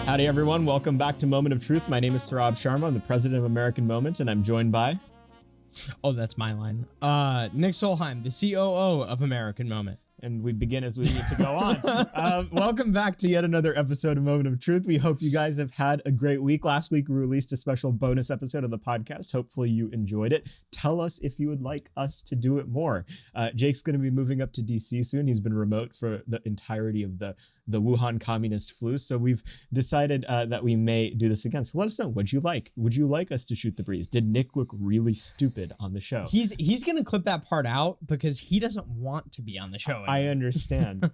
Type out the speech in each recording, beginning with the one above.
Howdy, everyone. Welcome back to Moment of Truth. My name is Saurabh Sharma. I'm the president of American Moment, and I'm joined by... Oh, that's my line. Nick Solheim, the COO of American Moment. And we begin as we need to go on. Welcome back to yet another episode of Moment of Truth. We hope you guys have had a great week. Last week, we released a special bonus episode of the podcast. Hopefully you enjoyed it. Tell us if you would like us to do it more. Jake's going to be moving up to DC soon. He's been remote for the entirety of the Wuhan communist flu. So we've decided that we may do this again. So let us know. What'd you like? Would you like us to shoot the breeze? Did Nick look really stupid on the show? He's going to clip that part out because he doesn't want to be on the show anymore. I understand,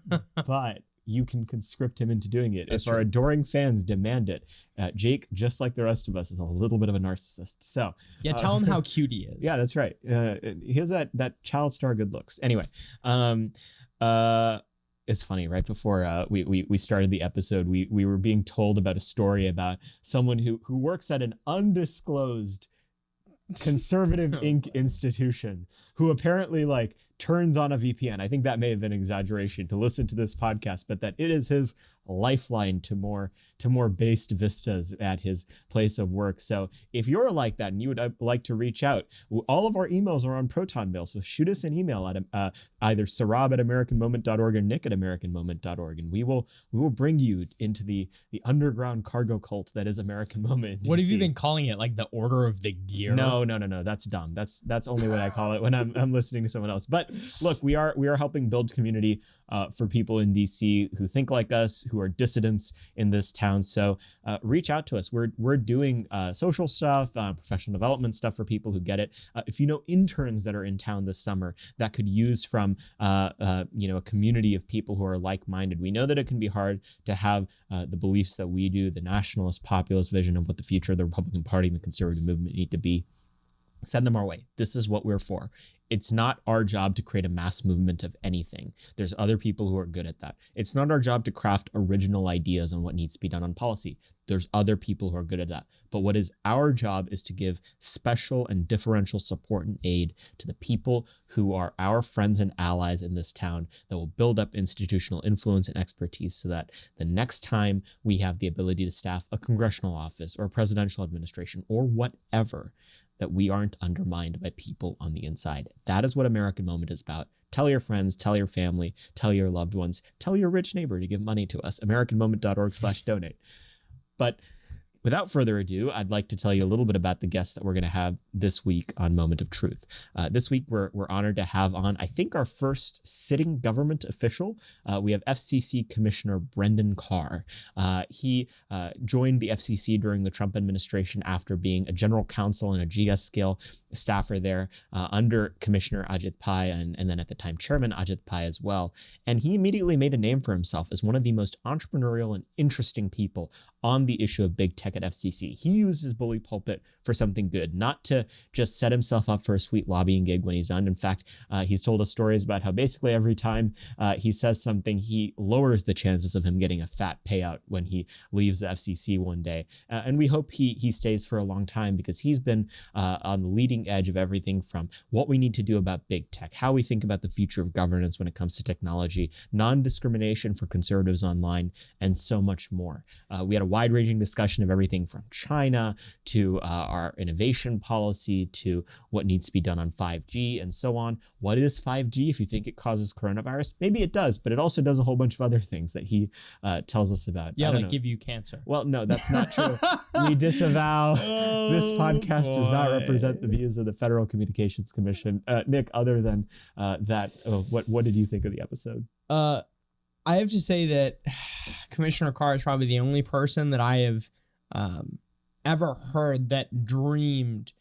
but you can conscript him into doing it. That's if our true. adoring fans demand it. Jake, just like the rest of us, is a little bit of a narcissist. So yeah, tell him how cute he is. Yeah, that's right. He has that child star good looks. Anyway, it's funny. Right before we started the episode, we were being told about a story about someone who works at an undisclosed conservative Inc. institution who apparently turns on a VPN. I think that may have been an exaggeration to listen to this podcast, but that it is his lifeline to more based vistas at his place of work. So if you're like that and you would like to reach out, all of our emails are on Proton Mail. So shoot us an email at either sarab@americanmoment.org or nick@americanmoment.org. And we will bring you into the underground cargo cult that is American Moment. What have you been calling it? Like the Order of the Gear? No. That's dumb. That's only what I call it when I'm listening to someone else. But look, we are helping build community for people in DC who think like us, who are dissidents in this town. So reach out to us. We're doing social stuff, professional development stuff for people who get it. If you know interns that are in town this summer that could use from a community of people who are like-minded. We know that it can be hard to have the beliefs that we do, the nationalist populist vision of what the future of the Republican Party and the conservative movement need to be. Send them our way. This is what we're for. It's not our job to create a mass movement of anything. There's other people who are good at that. It's not our job to craft original ideas on what needs to be done on policy. There's other people who are good at that. But what is our job is to give special and differential support and aid to the people who are our friends and allies in this town that will build up institutional influence and expertise so that the next time we have the ability to staff a congressional office or a presidential administration or whatever, that we aren't undermined by people on the inside. That is what American Moment is about. Tell your friends, tell your family, tell your loved ones, tell your rich neighbor to give money to us, americanmoment.org/donate. But without further ado, I'd like to tell you a little bit about the guests that we're going to have this week on Moment of Truth. This week, we're honored to have on, I think, our first sitting government official. We have FCC Commissioner Brendan Carr. He joined the FCC during the Trump administration after being a general counsel and a GS scale staffer there under Commissioner Ajit Pais and then at the time Chairman Ajit Pais as well. And he immediately made a name for himself as one of the most entrepreneurial and interesting people on the issue of big tech at FCC. He used his bully pulpit for something good, not to just set himself up for a sweet lobbying gig when he's done. In fact, he's told us stories about how basically every time he says something, he lowers the chances of him getting a fat payout when he leaves the FCC one day. And we hope he stays for a long time because he's been on the leading edge of everything from what we need to do about big tech, how we think about the future of governance when it comes to technology, non-discrimination for conservatives online, and so much more. We had a wide-ranging discussion of everything from China to our innovation policy to what needs to be done on 5G and so on. What is 5G? If you think it causes coronavirus, maybe it does, but it also does a whole bunch of other things that he tells us about. Yeah, give you cancer. Well, no, that's not true. We disavow. This podcast does not represent the views of the Federal Communications Commission. Nick, other than that, what did you think of the episode? I have to say that Commissioner Carr is probably the only person that I have ever heard that dreamed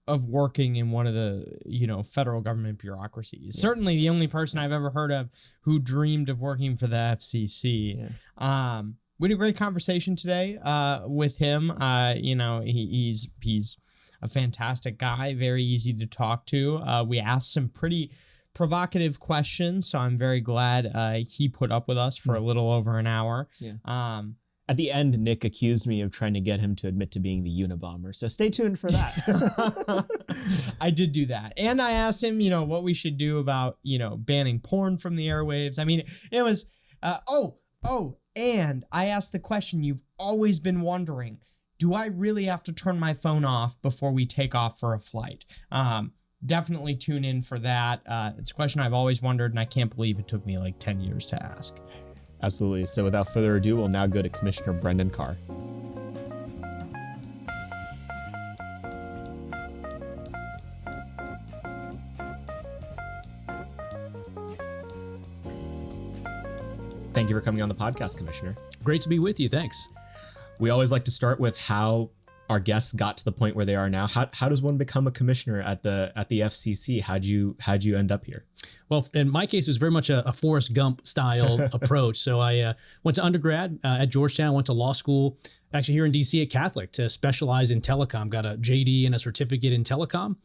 of working in one of the, federal government bureaucracies. Yeah. Certainly the only person I've ever heard of who dreamed of working for the FCC. Yeah. We had a great conversation today with him. He's a fantastic guy, very easy to talk to. We asked some pretty provocative questions, so I'm very glad he put up with us for a little over an hour. Yeah. At the end, Nick accused me of trying to get him to admit to being the Unabomber, so stay tuned for that. I did do that. And I asked him, what we should do about, banning porn from the airwaves. I mean, it was, And I asked the question you've always been wondering, do I really have to turn my phone off before we take off for a flight? Definitely tune in for that. It's a question I've always wondered, and I can't believe it took me like 10 years to ask. Absolutely. So without further ado, we'll now go to Commissioner Brendan Carr. Thank you for coming on the podcast, Commissioner. Great to be with you. Thanks. We always like to start with how our guests got to the point where they are now. How does one become a commissioner at the FCC? How'd you end up here? Well, in my case, it was very much a Forrest Gump style approach. So I went to undergrad at Georgetown, went to law school, actually here in DC at Catholic to specialize in telecom, got a JD and a certificate in telecom.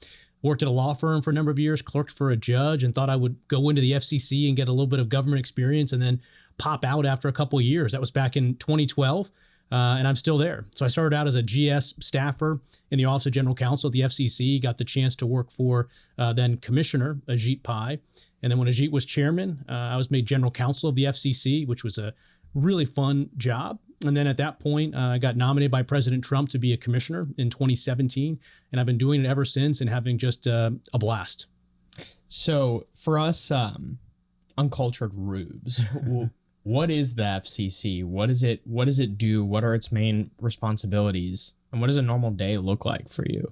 Worked at a law firm for a number of years, clerked for a judge, and thought I would go into the FCC and get a little bit of government experience and then pop out after a couple of years. That was back in 2012. And I'm still there. So I started out as a GS staffer in the Office of General Counsel at the FCC, got the chance to work for then Commissioner Ajit Pais. And then when Ajit was chairman, I was made General Counsel of the FCC, which was a really fun job. And then at that point, I got nominated by President Trump to be a commissioner in 2017. And I've been doing it ever since and having just a blast. So for us uncultured rubes, what is the FCC? What does it do? What are its main responsibilities? And what does a normal day look like for you?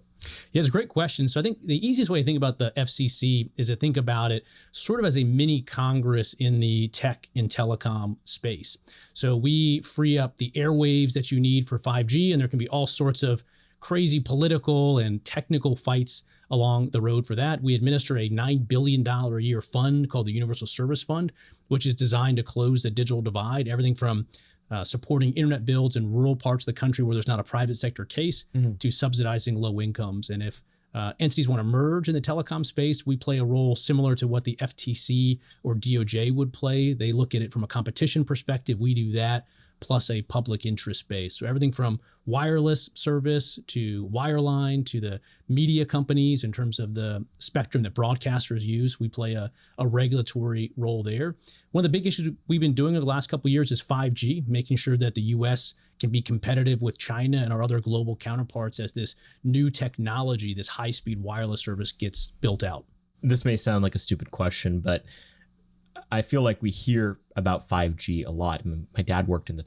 Yeah, it's a great question. So I think the easiest way to think about the FCC is to think about it sort of as a mini Congress in the tech and telecom space. So we free up the airwaves that you need for 5G, and there can be all sorts of crazy political and technical fights along the road for that. We administer a $9 billion a year fund called the Universal Service Fund, which is designed to close the digital divide, everything from supporting internet builds in rural parts of the country where there's not a private sector case to subsidizing low incomes. And if entities want to merge in the telecom space, we play a role similar to what the FTC or DOJ would play. They look at it from a competition perspective. We do that, plus a public interest space. So everything from wireless service to wireline to the media companies in terms of the spectrum that broadcasters use, we play a regulatory role there. One of the big issues we've been doing over the last couple of years is 5G, making sure that the U.S. can be competitive with China and our other global counterparts as this new technology, this high-speed wireless service gets built out. This may sound like a stupid question, but I feel like we hear about 5G a lot. I mean, my dad works in the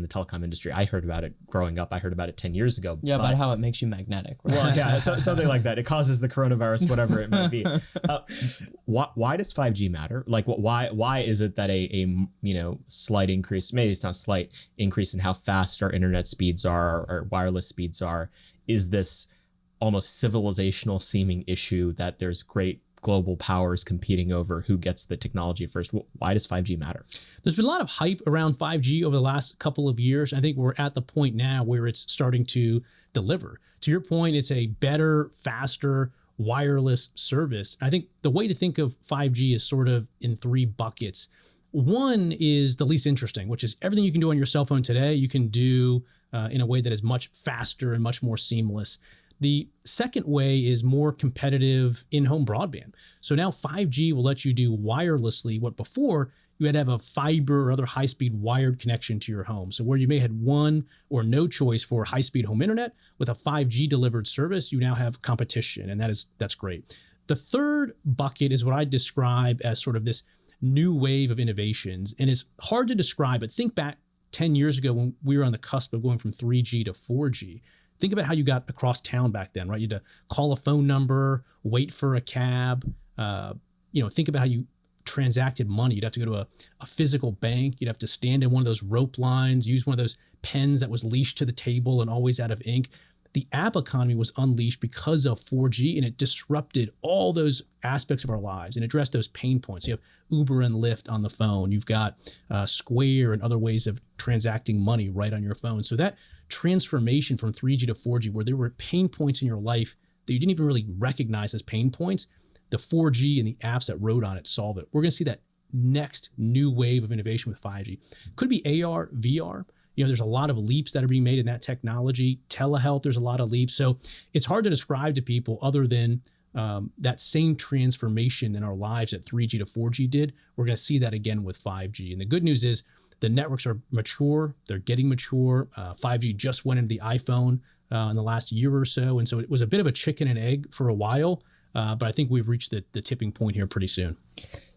telecom industry. I heard about it growing up. I heard about it 10 years ago. Yeah, about how it makes you magnetic. Right? Well, yeah, something like that. It causes the coronavirus, whatever it might be. Why does 5G matter? Like, why is it that a slight increase, maybe it's not slight, increase in how fast our internet speeds are or wireless speeds are, is this almost civilizational seeming issue that there's great global powers competing over who gets the technology first? Why does 5G matter? There's been a lot of hype around 5G over the last couple of years. I think we're at the point now where it's starting to deliver. To your point, it's a better, faster wireless service. I think the way to think of 5G is sort of in three buckets. One is the least interesting, which is everything you can do on your cell phone today, you can do in a way that is much faster and much more seamless. The second way is more competitive in-home broadband. So now 5G will let you do wirelessly what before you had to have a fiber or other high-speed wired connection to your home. So where you may have had one or no choice for high-speed home internet, with a 5G delivered service, you now have competition, and that's great. The third bucket is what I describe as sort of this new wave of innovations, and it's hard to describe, but think back 10 years ago when we were on the cusp of going from 3G to 4G. Think about how you got across town back then, right? You had to call a phone number, wait for a cab. Think about how you transacted money. You'd have to go to a physical bank. You'd have to stand in one of those rope lines, use one of those pens that was leashed to the table and always out of ink. The app economy was unleashed because of 4G, and it disrupted all those aspects of our lives and addressed those pain points. You have Uber and Lyft on the phone. You've got Square and other ways of transacting money right on your phone. So that transformation from 3G to 4G, where there were pain points in your life that you didn't even really recognize as pain points, the 4G and the apps that rode on it solve it. We're going to see that next new wave of innovation with 5G. Could be AR, VR. There's a lot of leaps that are being made in that technology. Telehealth, there's a lot of leaps. So it's hard to describe to people other than that same transformation in our lives that 3G to 4G did. We're going to see that again with 5G. And the good news is The networks are mature. They're getting mature. 5G just went into the iPhone in the last year or so. And so it was a bit of a chicken and egg for a while. But I think we've reached the tipping point here pretty soon.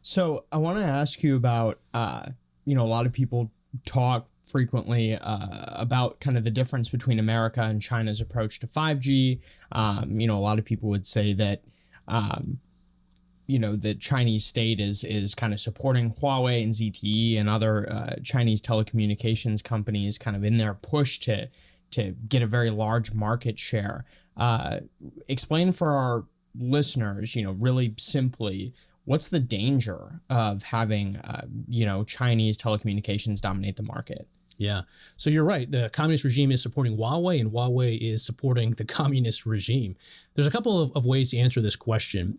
So I want to ask you about, a lot of people talk frequently about kind of the difference between America and China's approach to 5G. A lot of people would say that, the Chinese state is kind of supporting Huawei and ZTE and other Chinese telecommunications companies kind of in their push to get a very large market share. Explain for our listeners, really simply, what's the danger of having, Chinese telecommunications dominate the market? Yeah. So you're right. The communist regime is supporting Huawei, and Huawei is supporting the communist regime. There's a couple of ways to answer this question.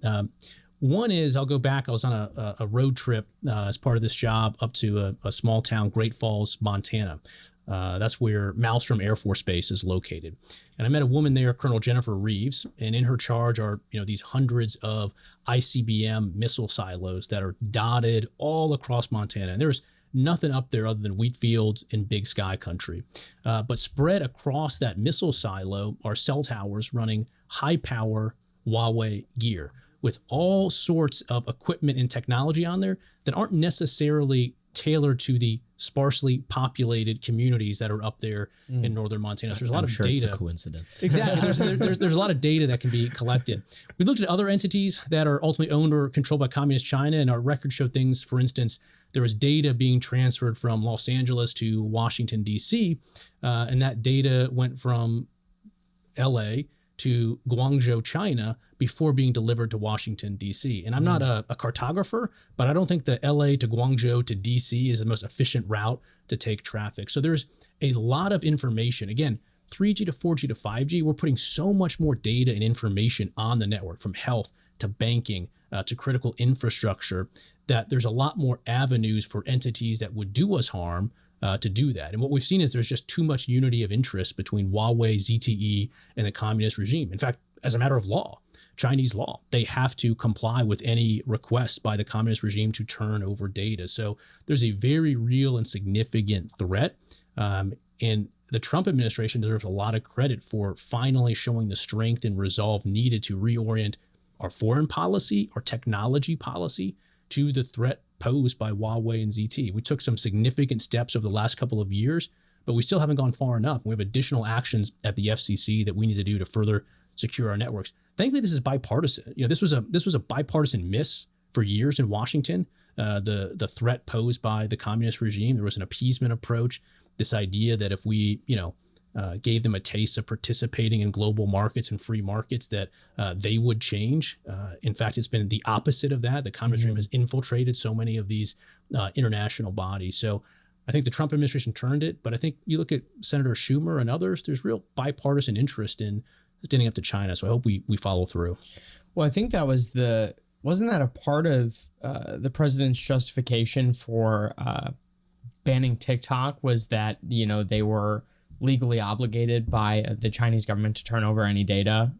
One is, I'll go back. I was on a road trip as part of this job up to a small town, Great Falls, Montana. That's where Malmstrom Air Force Base is located. And I met a woman there, Colonel Jennifer Reeves, and in her charge are, these hundreds of ICBM missile silos that are dotted all across Montana. And there's nothing up there other than wheat fields and big sky country. But spread across that missile silo are cell towers running high power Huawei gear with all sorts of equipment and technology on there that aren't necessarily tailored to the sparsely populated communities that are up there in northern Montana. So there's a lot of data. It's a coincidence. Exactly. There's a lot of data that can be collected. We looked at other entities that are ultimately owned or controlled by communist China, and our records show things. For instance, there was data being transferred from Los Angeles to Washington, D.C., and that data went from L.A. to Guangzhou, China, before being delivered to Washington, D.C. And I'm not a cartographer, but I don't think the L.A. to Guangzhou to D.C. is the most efficient route to take traffic. So there's a lot of information. Again, 3G to 4G to 5G, we're putting so much more data and information on the network, from health to banking to critical infrastructure, that there's a lot more avenues for entities that would do us harm to do that. And what we've seen is there's just too much unity of interest between Huawei, ZTE, and the communist regime. In fact, as a matter of law, Chinese law, they have to comply with any request by the communist regime to turn over data. So there's a very real and significant threat. And the Trump administration deserves a lot of credit for finally showing the strength and resolve needed to reorient our foreign policy, our technology policy, to the threat posed by Huawei and ZTE. We took some significant steps over the last couple of years, but we still haven't gone far enough. We have additional actions at the FCC that we need to do to further secure our networks. Thankfully, this is bipartisan. This was a bipartisan miss for years in Washington. The threat posed by the communist regime, there was an appeasement approach. This idea that if we, gave them a taste of participating in global markets and free markets, that they would change. In fact, it's been the opposite of that. The communist regime has infiltrated so many of these international bodies. So I think the Trump administration turned it, but I think you look at Senator Schumer and others, there's real bipartisan interest in standing up to China. So I hope we follow through. Well, I think that was wasn't that a part of the president's justification for banning TikTok, was that, they were legally obligated by the Chinese government to turn over any data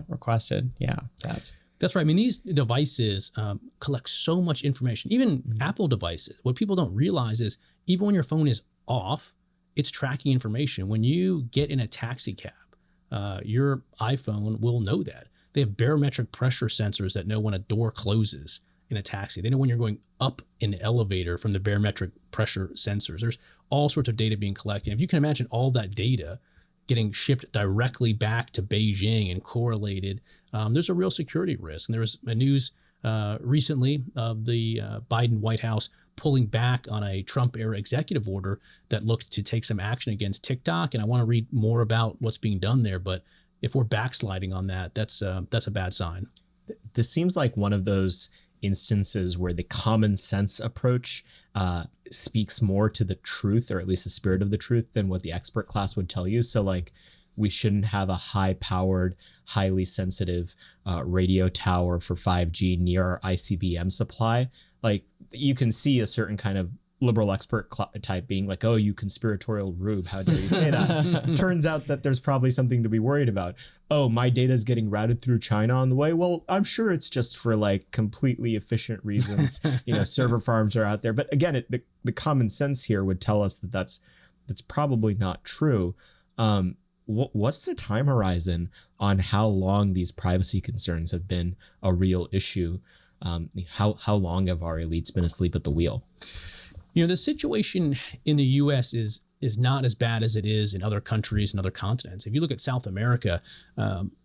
requested. Yeah, that's right. I mean, these devices collect so much information, even Apple devices. What people don't realize is even when your phone is off, it's tracking information. When you get in a taxi cab, your iPhone will know that. They have barometric pressure sensors that know when a door closes in a taxi. They know when you're going up in an elevator from the barometric pressure sensors. There's all sorts of data being collected. If you can imagine all that data getting shipped directly back to Beijing and correlated, there's a real security risk. And there was a news recently of the Biden White House pulling back on a Trump-era executive order that looked to take some action against TikTok. And I want to read more about what's being done there. But if we're backsliding on that, that's a bad sign. This seems like one of those instances where the common sense approach speaks more to the truth, or at least the spirit of the truth, than what the expert class would tell you. So we shouldn't have a high-powered, highly sensitive radio tower for 5G near our ICBM supply. You can see a certain kind of liberal expert type being like, oh, you conspiratorial rube, how dare you say that? Turns out that there's probably something to be worried about. Oh, my data is getting routed through China on the way. Well, I'm sure it's just for like completely efficient reasons. Server farms are out there. But again, the common sense here would tell us that that's probably not true. What's the time horizon on how long these privacy concerns have been a real issue? How long have our elites been asleep at the wheel? The situation in the U.S. is not as bad as it is in other countries and other continents. If you look at South America,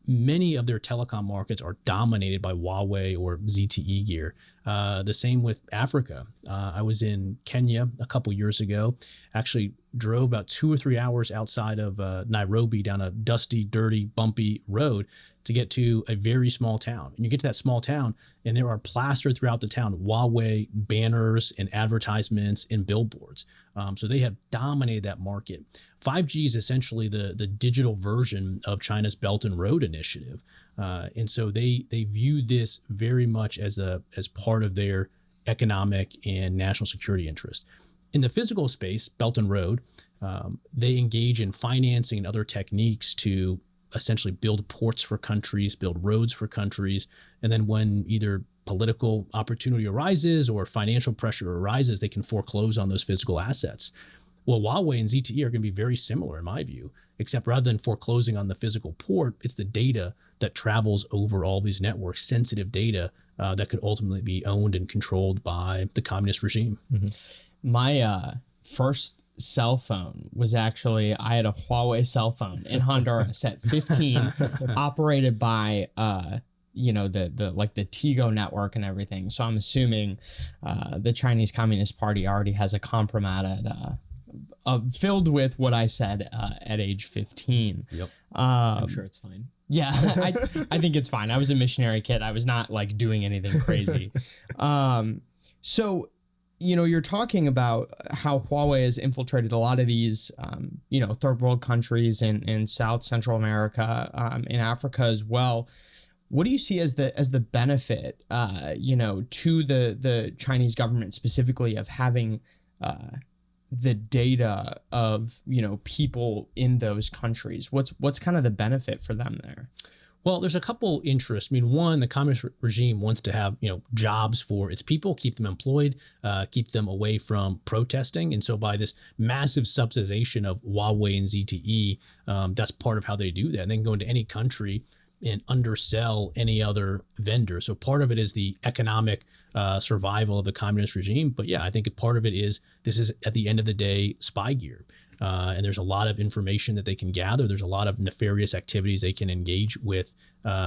many of their telecom markets are dominated by Huawei or ZTE gear. The same with Africa. I was in Kenya a couple years ago, actually drove about 2 or 3 hours outside of Nairobi down a dusty, dirty, bumpy road to get to a very small town. And you get to that small town and there are plastered throughout the town Huawei banners and advertisements and billboards. So they have dominated that market. 5G is essentially the digital version of China's Belt and Road Initiative. And so they view this very much as part of their economic and national security interest. In the physical space, Belt and Road, they engage in financing and other techniques to essentially build ports for countries, build roads for countries. And then when either political opportunity arises or financial pressure arises, they can foreclose on those physical assets. Well, Huawei and ZTE are going to be very similar in my view, except rather than foreclosing on the physical port, it's the data that travels over all these networks, sensitive data that could ultimately be owned and controlled by the communist regime. Mm-hmm. My first cell phone was actually, I had a Huawei cell phone in Honduras at 15, operated by the Tigo network and everything. So I'm assuming the Chinese Communist Party already has a compromat filled with what I said at age 15. Yep. I'm sure it's fine. Yeah, I think it's fine. I was a missionary kid. I was not like doing anything crazy. So, you're talking about how Huawei has infiltrated a lot of these, third world countries in South Central America, in Africa as well. What do you see as the benefit, to the Chinese government specifically of having the data of people in those countries? What's kind of the benefit for them there? Well, there's a couple interests. I mean, one, the communist regime wants to have jobs for its people, keep them employed, keep them away from protesting, and so by this massive subsidization of Huawei and ZTE, that's part of how they do that. And they can go into any country and undersell any other vendor. So part of it is the economic survival of the communist regime. But yeah, I think part of it is this is at the end of the day spy gear. And there's a lot of information that they can gather. There's a lot of nefarious activities they can engage with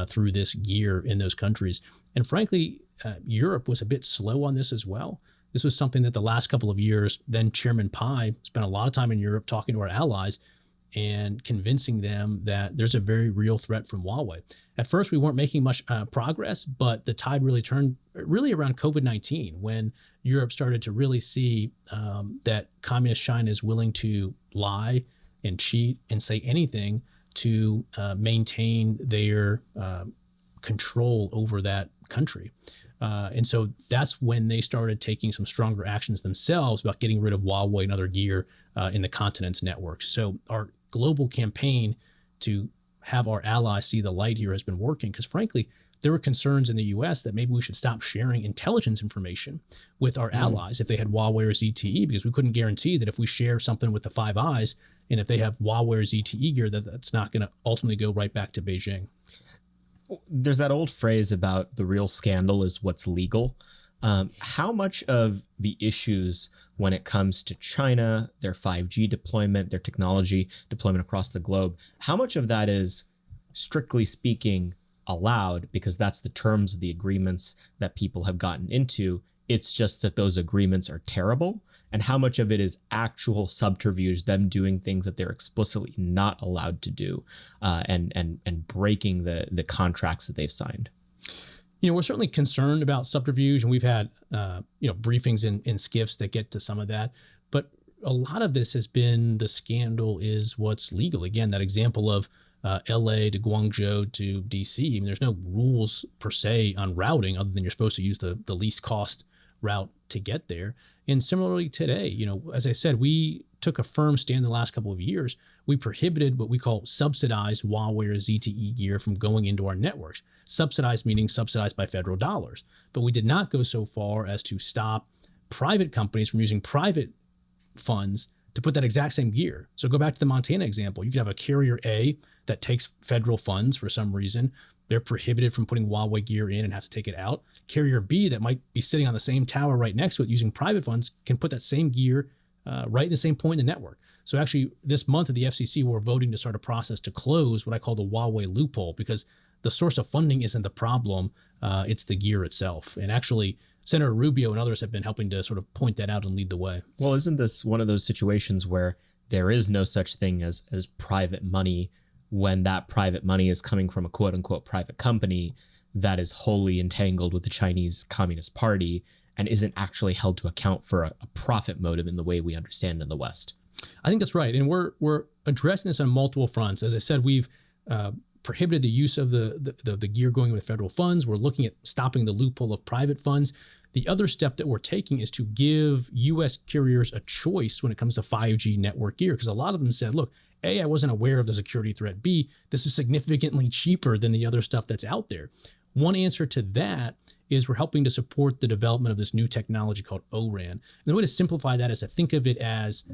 through this gear in those countries. And frankly, Europe was a bit slow on this as well. This was something that the last couple of years, then Chairman Pai spent a lot of time in Europe talking to our allies and convincing them that there's a very real threat from Huawei. At first, we weren't making much progress, but the tide really turned around COVID-19 when Europe started to really see that communist China is willing to lie and cheat and say anything to maintain their control over that country. And so that's when they started taking some stronger actions themselves about getting rid of Huawei and other gear in the continent's networks. So our global campaign to have our allies see the light here has been working because, frankly, there were concerns in the U.S. that maybe we should stop sharing intelligence information with our allies if they had Huawei or ZTE, because we couldn't guarantee that if we share something with the Five Eyes and if they have Huawei or ZTE gear, that's not going to ultimately go right back to Beijing. There's that old phrase about the real scandal is what's legal. How much of the issues when it comes to China, their 5G deployment, their technology deployment across the globe, how much of that is, strictly speaking, allowed because that's the terms of the agreements that people have gotten into? It's just that those agreements are terrible. And how much of it is actual subterfuge, them doing things that they're explicitly not allowed to do, and breaking the contracts that they've signed? We're certainly concerned about subterfuge, and we've had briefings in SCIFs that get to some of that. But a lot of this has been the scandal is what's legal. Again, that example of LA to Guangzhou to DC. I mean, there's no rules per se on routing other than you're supposed to use the least cost route to get there. And similarly today, as I said, we took a firm stand the last couple of years. We prohibited what we call subsidized Huawei or ZTE gear from going into our networks. Subsidized meaning subsidized by federal dollars. But we did not go so far as to stop private companies from using private funds to put that exact same gear. So go back to the Montana example. You could have a carrier A that takes federal funds for some reason. They're prohibited from putting Huawei gear in and have to take it out. Carrier B that might be sitting on the same tower right next to it using private funds can put that same gear right in the same point in the network. So actually this month at the FCC, we're voting to start a process to close what I call the Huawei loophole, because the source of funding isn't the problem. It's the gear itself. And actually Senator Rubio and others have been helping to sort of point that out and lead the way. Well, isn't this one of those situations where there is no such thing as private money when that private money is coming from a quote unquote private company that is wholly entangled with the Chinese Communist Party and isn't actually held to account for a profit motive in the way we understand in the West? I think that's right. And we're addressing this on multiple fronts. As I said, we've prohibited the use of the gear going with federal funds. We're looking at stopping the loophole of private funds. The other step that we're taking is to give U.S. carriers a choice when it comes to 5G network gear, because a lot of them said, look, A, I wasn't aware of the security threat. B, this is significantly cheaper than the other stuff that's out there. One answer to that is we're helping to support the development of this new technology called O-RAN. And the way to simplify that is to think of it as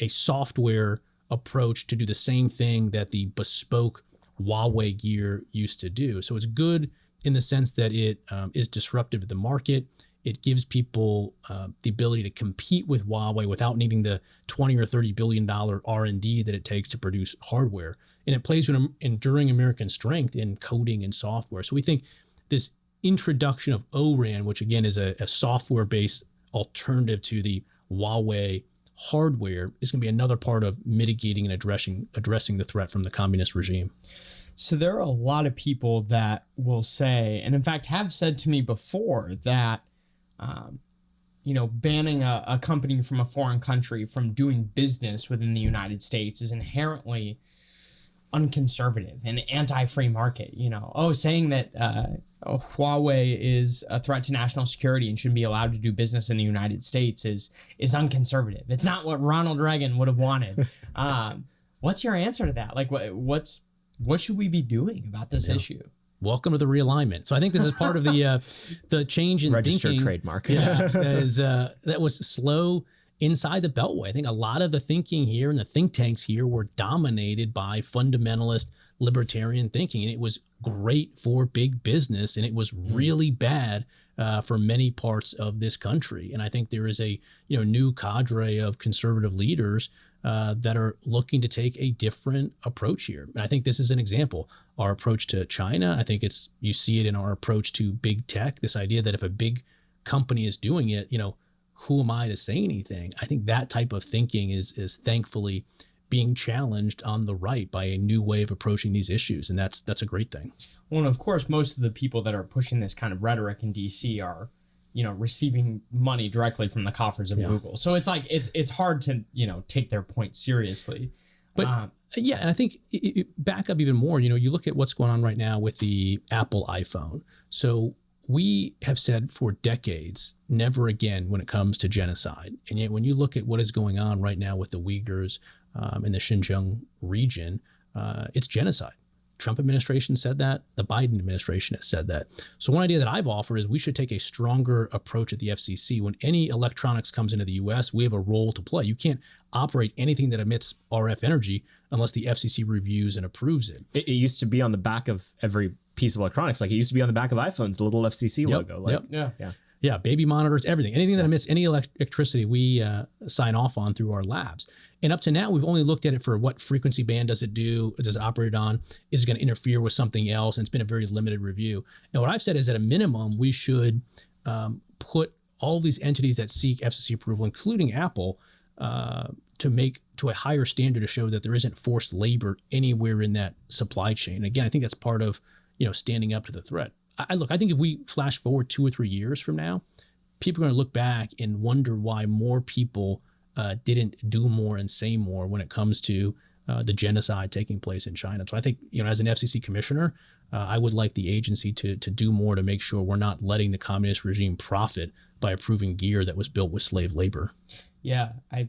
a software approach to do the same thing that the bespoke Huawei gear used to do. So it's good in the sense that it is disruptive to the market. It gives people the ability to compete with Huawei without needing the $20 or $30 billion R&D that it takes to produce hardware. And it plays with an enduring American strength in coding and software. So we think this introduction of O-RAN, which again is a software-based alternative to the Huawei hardware, is going to be another part of mitigating and addressing the threat from the communist regime. So there are a lot of people that will say, and in fact have said to me before, that banning a company from a foreign country from doing business within the United States is inherently unconservative and anti-free market. Saying that Huawei is a threat to national security and shouldn't be allowed to do business in the United States is unconservative. It's not what Ronald Reagan would have wanted. What's your answer to that? Like, what should we be doing about this issue? Welcome to the realignment. So I think this is part of the change in registered thinking. Trademark. Yeah, that was slow inside the Beltway. I think a lot of the thinking here and the think tanks here were dominated by fundamentalist libertarian thinking, and it was great for big business, and it was really bad for many parts of this country. And I think there is a new cadre of conservative leaders that are looking to take a different approach here. And I think this is an example. Our approach to China, I think you see it in our approach to big tech, this idea that if a big company is doing it, who am I to say anything? I think that type of thinking is thankfully being challenged on the right by a new way of approaching these issues. And that's a great thing. Well, and of course, most of the people that are pushing this kind of rhetoric in DC are, receiving money directly from the coffers of Google. So it's like, it's hard to, take their point seriously. But yeah, and I think back up even more, you look at what's going on right now with the Apple iPhone. So we have said for decades, never again when it comes to genocide. And yet when you look at what is going on right now with the Uyghurs in the Xinjiang region, it's genocide. Trump administration said that. The Biden administration has said that. So one idea that I've offered is we should take a stronger approach at the FCC. When any electronics comes into the U.S., we have a role to play. You can't operate anything that emits RF energy unless the FCC reviews and approves it. It used to be on the back of every piece of electronics. Like it used to be on the back of iPhones, the little FCC logo. Yeah, baby monitors, everything. Anything that emits any electricity, we sign off on through our labs. And up to now, we've only looked at it for what frequency band does it do? Does it operate on? Is it going to interfere with something else? And it's been a very limited review. And what I've said is at a minimum, we should put all these entities that seek FCC approval, including Apple, to make to a higher standard to show that there isn't forced labor anywhere in that supply chain. And again, I think that's part of standing up to the threat. I think if we flash forward 2 or 3 years from now, people are going to look back and wonder why more people didn't do more and say more when it comes to the genocide taking place in China. So I think, as an FCC commissioner, I would like the agency to do more to make sure we're not letting the communist regime profit by approving gear that was built with slave labor. Yeah, I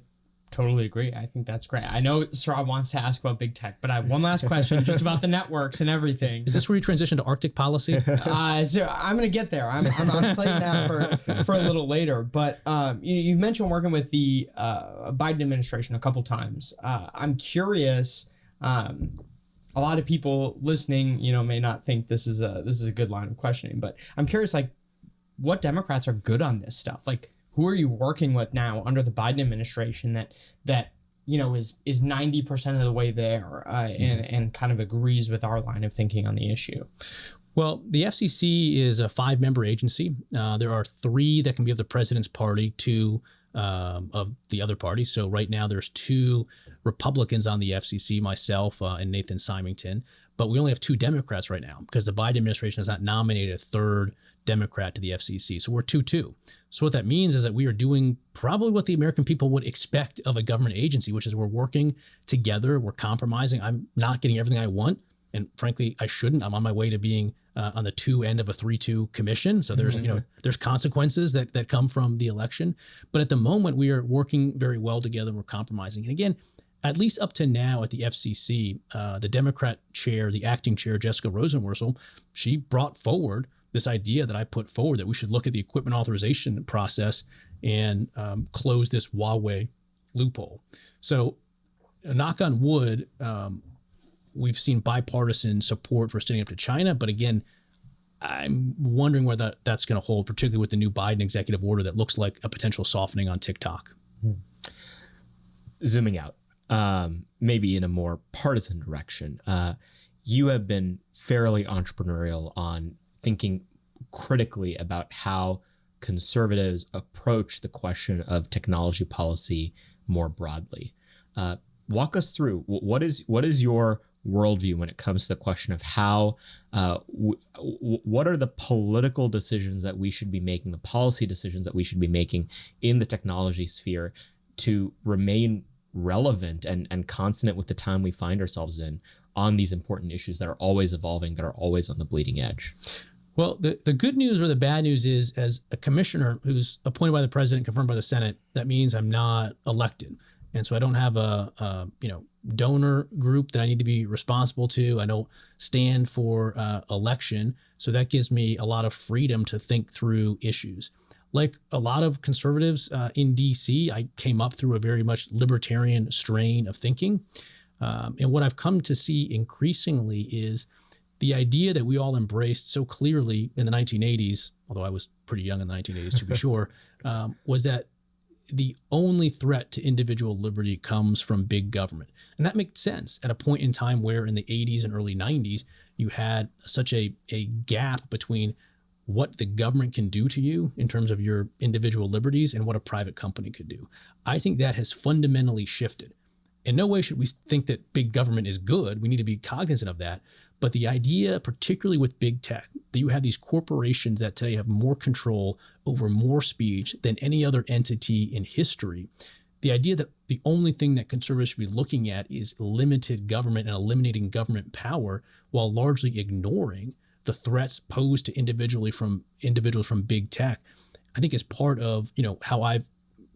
totally agree. I think that's great. I know Saurabh wants to ask about big tech, but I have one last question just about the networks and everything. Is this where you transition to Arctic policy? So I'm going to get there. I'm slating that for a little later. But you've mentioned working with the Biden administration a couple times. I'm curious. A lot of people listening, may not think this is a good line of questioning, but I'm curious, like, what Democrats are good on this stuff? Like, who are you working with now under the Biden administration that is 90% of the way there and kind of agrees with our line of thinking on the issue? Well, the FCC is a 5-member agency. There are 3 that can be of the president's party, 2 of the other party. So right now there's 2 Republicans on the FCC, myself and Nathan Symington, but we only have 2 Democrats right now because the Biden administration has not nominated a 3rd Democrat to the FCC. So we're 2-2. So what that means is that we are doing probably what the American people would expect of a government agency, which is we're working together, we're compromising. I'm not getting everything I want. And frankly, I shouldn't. I'm on my way to being on the 2 end of a 3-2 commission. So there's, there's consequences that come from the election. But at the moment, we are working very well together and we're compromising. And again, at least up to now at the FCC, the Democrat chair, the acting chair, Jessica Rosenworcel, she brought forward this idea that I put forward that we should look at the equipment authorization process and close this Huawei loophole. So knock on wood, we've seen bipartisan support for standing up to China. But again, I'm wondering whether that's going to hold, particularly with the new Biden executive order that looks like a potential softening on TikTok. Zooming out, maybe in a more partisan direction, you have been fairly entrepreneurial on thinking critically about how conservatives approach the question of technology policy more broadly. Walk us through what is your worldview when it comes to the question of how what are the political decisions that we should be making, the policy decisions that we should be making in the technology sphere to remain relevant and consonant with the time we find ourselves in on these important issues that are always evolving, that are always on the bleeding edge. Well, the good news or the bad news is, as a commissioner who's appointed by the president, confirmed by the Senate, that means I'm not elected. And so I don't have a donor group that I need to be responsible to. I don't stand for election. So that gives me a lot of freedom to think through issues. Like a lot of conservatives in DC, I came up through a very much libertarian strain of thinking. And what I've come to see increasingly is the idea that we all embraced so clearly in the 1980s, although I was pretty young in the 1980s to be sure, was that the only threat to individual liberty comes from big government. And that makes sense at a point in time where in the 80s and early 90s, you had such a gap between what the government can do to you in terms of your individual liberties and what a private company could do. I think that has fundamentally shifted. In no way should we think that big government is good. We need to be cognizant of that. But the idea, particularly with big tech, that you have these corporations that today have more control over more speech than any other entity in history, the idea that the only thing that conservatives should be looking at is limited government and eliminating government power while largely ignoring the threats posed to individuals from big tech, I think is part of how I've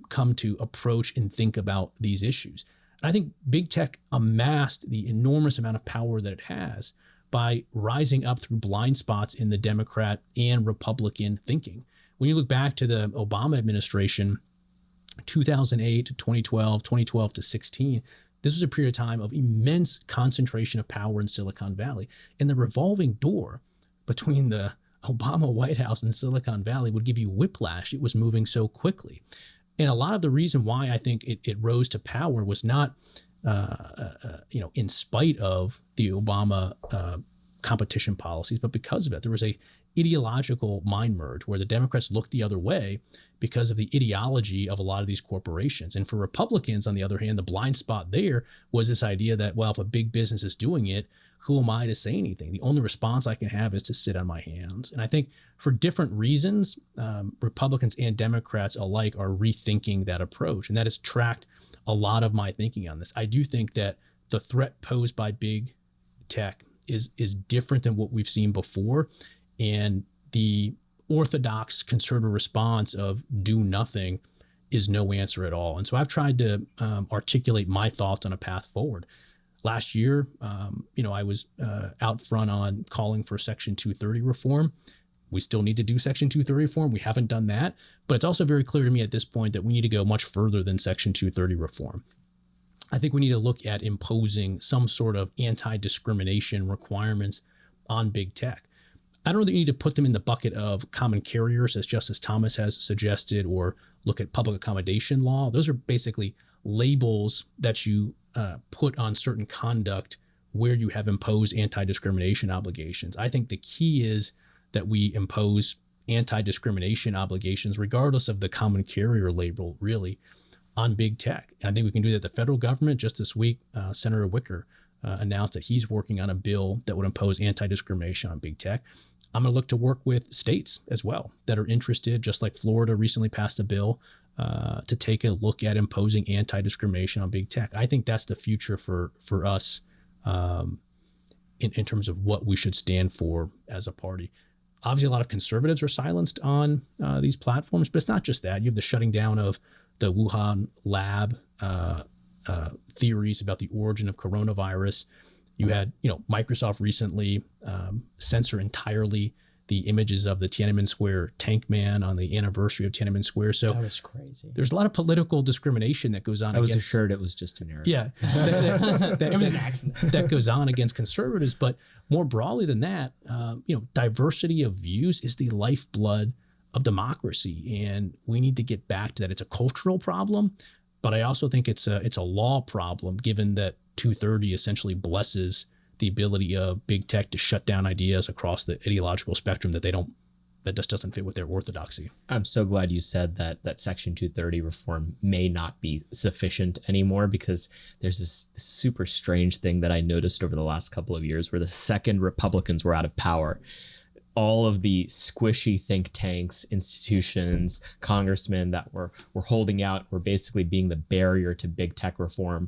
come to approach and think about these issues. And I think big tech amassed the enormous amount of power that it has by rising up through blind spots in the Democrat and Republican thinking. When you look back to the Obama administration, 2008 to 2012, 2012 to 16, this was a period of time of immense concentration of power in Silicon Valley. And the revolving door between the Obama White House and Silicon Valley would give you whiplash. It was moving so quickly. And a lot of the reason why I think it rose to power was not, in spite of the Obama competition policies, but because of it. There was a ideological mind merge where the Democrats looked the other way because of the ideology of a lot of these corporations. And for Republicans, on the other hand, the blind spot there was this idea that, well, if a big business is doing it, who am I to say anything? The only response I can have is to sit on my hands. And I think for different reasons, Republicans and Democrats alike are rethinking that approach. And that has tracked a lot of my thinking on this. I do think that the threat posed by big tech is different than what we've seen before. And the orthodox conservative response of do nothing is no answer at all. And so I've tried to articulate my thoughts on a path forward. Last year, I was out front on calling for Section 230 reform. We still need to do Section 230 reform. We haven't done that. But it's also very clear to me at this point that we need to go much further than Section 230 reform. I think we need to look at imposing some sort of anti-discrimination requirements on big tech. I don't really need to put them in the bucket of common carriers, as Justice Thomas has suggested, or look at public accommodation law. Those are basically labels that you put on certain conduct where you have imposed anti-discrimination obligations. I think the key is that we impose anti-discrimination obligations, regardless of the common carrier label, really, on big tech. And I think we can do that. The federal government, just this week, Senator Wicker announced that he's working on a bill that would impose anti-discrimination on big tech. I'm going to look to work with states as well that are interested, just like Florida recently passed a bill to take a look at imposing anti-discrimination on big tech. I think that's the future for us in terms of what we should stand for as a party. Obviously, a lot of conservatives are silenced on these platforms, but it's not just that. You have the shutting down of the Wuhan lab theories about the origin of coronavirus. You had, Microsoft recently censor entirely the images of the Tiananmen Square tank man on the anniversary of Tiananmen Square. So that was crazy. There's a lot of political discrimination that goes on. I was assured it was just an error. Yeah, It was an accident. that goes on against conservatives. But more broadly than that, diversity of views is the lifeblood of democracy, and we need to get back to that. It's a cultural problem, but I also think it's a law problem, given that 230 essentially blesses the ability of big tech to shut down ideas across the ideological spectrum that just doesn't fit with their orthodoxy. I'm so glad you said that Section 230 reform may not be sufficient anymore, because there's this super strange thing that I noticed over the last couple of years where the second Republicans were out of power, all of the squishy think tanks, institutions, congressmen that were holding out were basically being the barrier to big tech reform.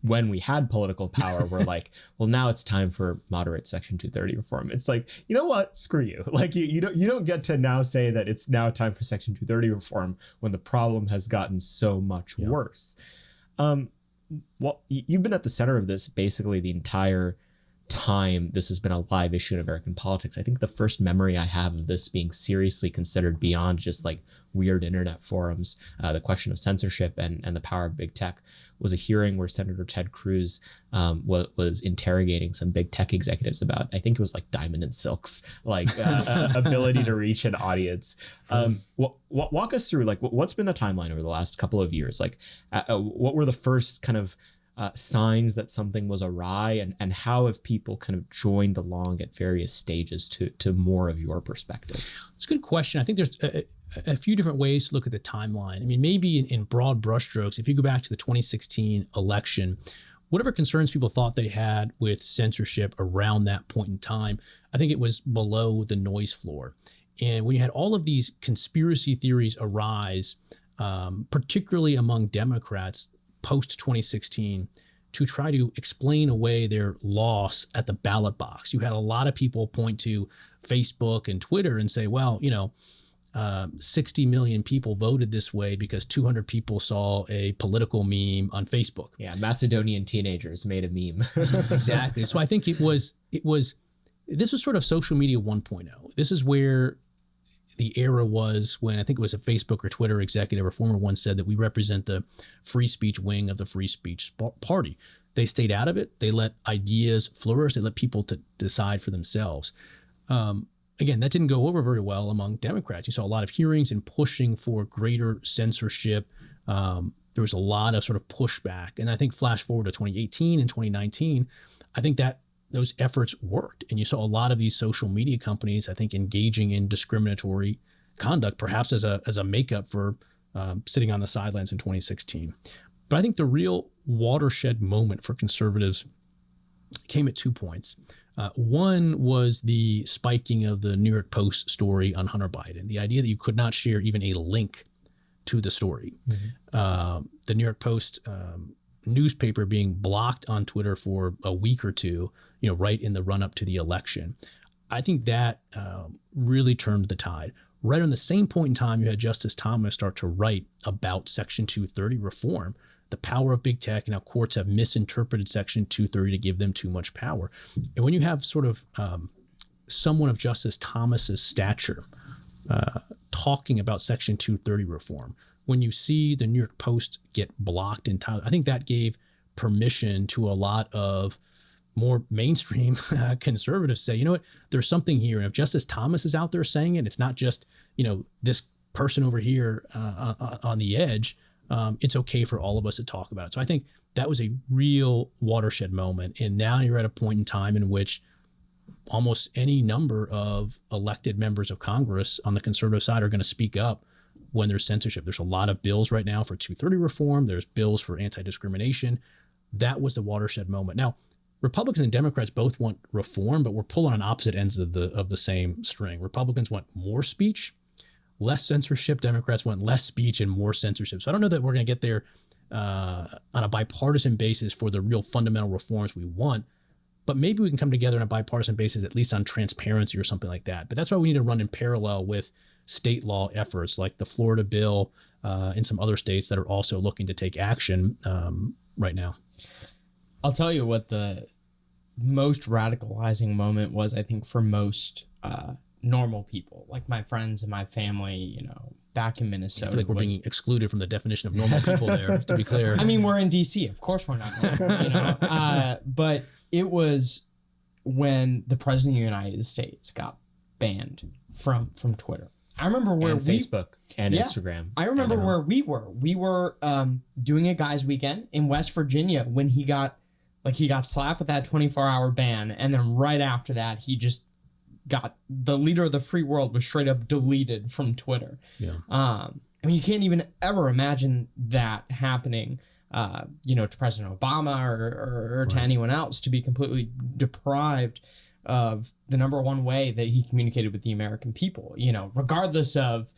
When we had political power, we're like, well, now it's time for moderate Section 230 reform. It's like, you know what? Screw you. Like you don't get to now say that it's now time for Section 230 reform when the problem has gotten so much worse. Well, you've been at the center of this basically the entire time this has been a live issue in American politics. I think the first memory I have of this being seriously considered beyond just like weird internet forums, the question of censorship and the power of big tech, was a hearing where Senator Ted Cruz was interrogating some big tech executives about, I think it was like Diamond and Silk's like ability to reach an audience. Walk us through, like, what's been the timeline over the last couple of years? Like, what were the first kind of signs that something was awry, and how have people kind of joined along at various stages to more of your perspective? It's a good question. I think there's a few different ways to look at the timeline. I mean, maybe in broad brushstrokes, if you go back to the 2016 election, whatever concerns people thought they had with censorship around that point in time, I think it was below the noise floor. And when you had all of these conspiracy theories arise, particularly among Democrats, post-2016, to try to explain away their loss at the ballot box. You had a lot of people point to Facebook and Twitter and say, well, 60 million people voted this way because 200 people saw a political meme on Facebook. Yeah, Macedonian teenagers made a meme. Exactly. So I think this was sort of social media 1.0. This is where the era was when I think it was a Facebook or Twitter executive or former one said that we represent the free speech wing of the free speech party. They stayed out of it. They let ideas flourish. They let people to decide for themselves. Again, that didn't go over very well among Democrats. You saw a lot of hearings and pushing for greater censorship. There was a lot of sort of pushback. And I think flash forward to 2018 and 2019, I think that those efforts worked. And you saw a lot of these social media companies, I think, engaging in discriminatory conduct, perhaps as a makeup for sitting on the sidelines in 2016. But I think the real watershed moment for conservatives came at 2 points. One was the spiking of the New York Post story on Hunter Biden, the idea that you could not share even a link to the story. Mm-hmm. The New York Post newspaper being blocked on Twitter for a week or two, right in the run up to the election. I think that really turned the tide. Right on the same point in time, you had Justice Thomas start to write about Section 230 reform, the power of big tech, and how courts have misinterpreted Section 230 to give them too much power. And when you have sort of someone of Justice Thomas's stature talking about Section 230 reform, when you see the New York Post get blocked entirely, I think that gave permission to a lot of more mainstream conservatives say, you know what, there's something here. And if Justice Thomas is out there saying it, it's not just, this person over here on the edge. It's okay for all of us to talk about it. So I think that was a real watershed moment. And now you're at a point in time in which almost any number of elected members of Congress on the conservative side are going to speak up when there's censorship. There's a lot of bills right now for 230 reform. There's bills for anti-discrimination. That was the watershed moment. Now, Republicans and Democrats both want reform, but we're pulling on opposite ends of the same string. Republicans want more speech, less censorship. Democrats want less speech and more censorship. So I don't know that we're going to get there on a bipartisan basis for the real fundamental reforms we want, but maybe we can come together on a bipartisan basis, at least on transparency or something like that. But that's why we need to run in parallel with state law efforts like the Florida bill and some other states that are also looking to take action right now. I'll tell you what the most radicalizing moment was, I think, for most normal people, like my friends and my family, back in Minnesota. I feel like we're being excluded from the definition of normal people there, to be clear. I mean, we're in D.C. Of course we're not normal, but it was when the president of the United States got banned from Twitter. I remember where Facebook and Instagram. I remember where we were. We were doing a guys' weekend in West Virginia when he got slapped with that 24-hour ban, and then right after that, he just got the leader of the free world was straight up deleted from Twitter. Yeah. I mean, you can't even ever imagine that happening. To President Obama or to anyone else, to be completely deprived of the number one way that he communicated with the American people, regardless of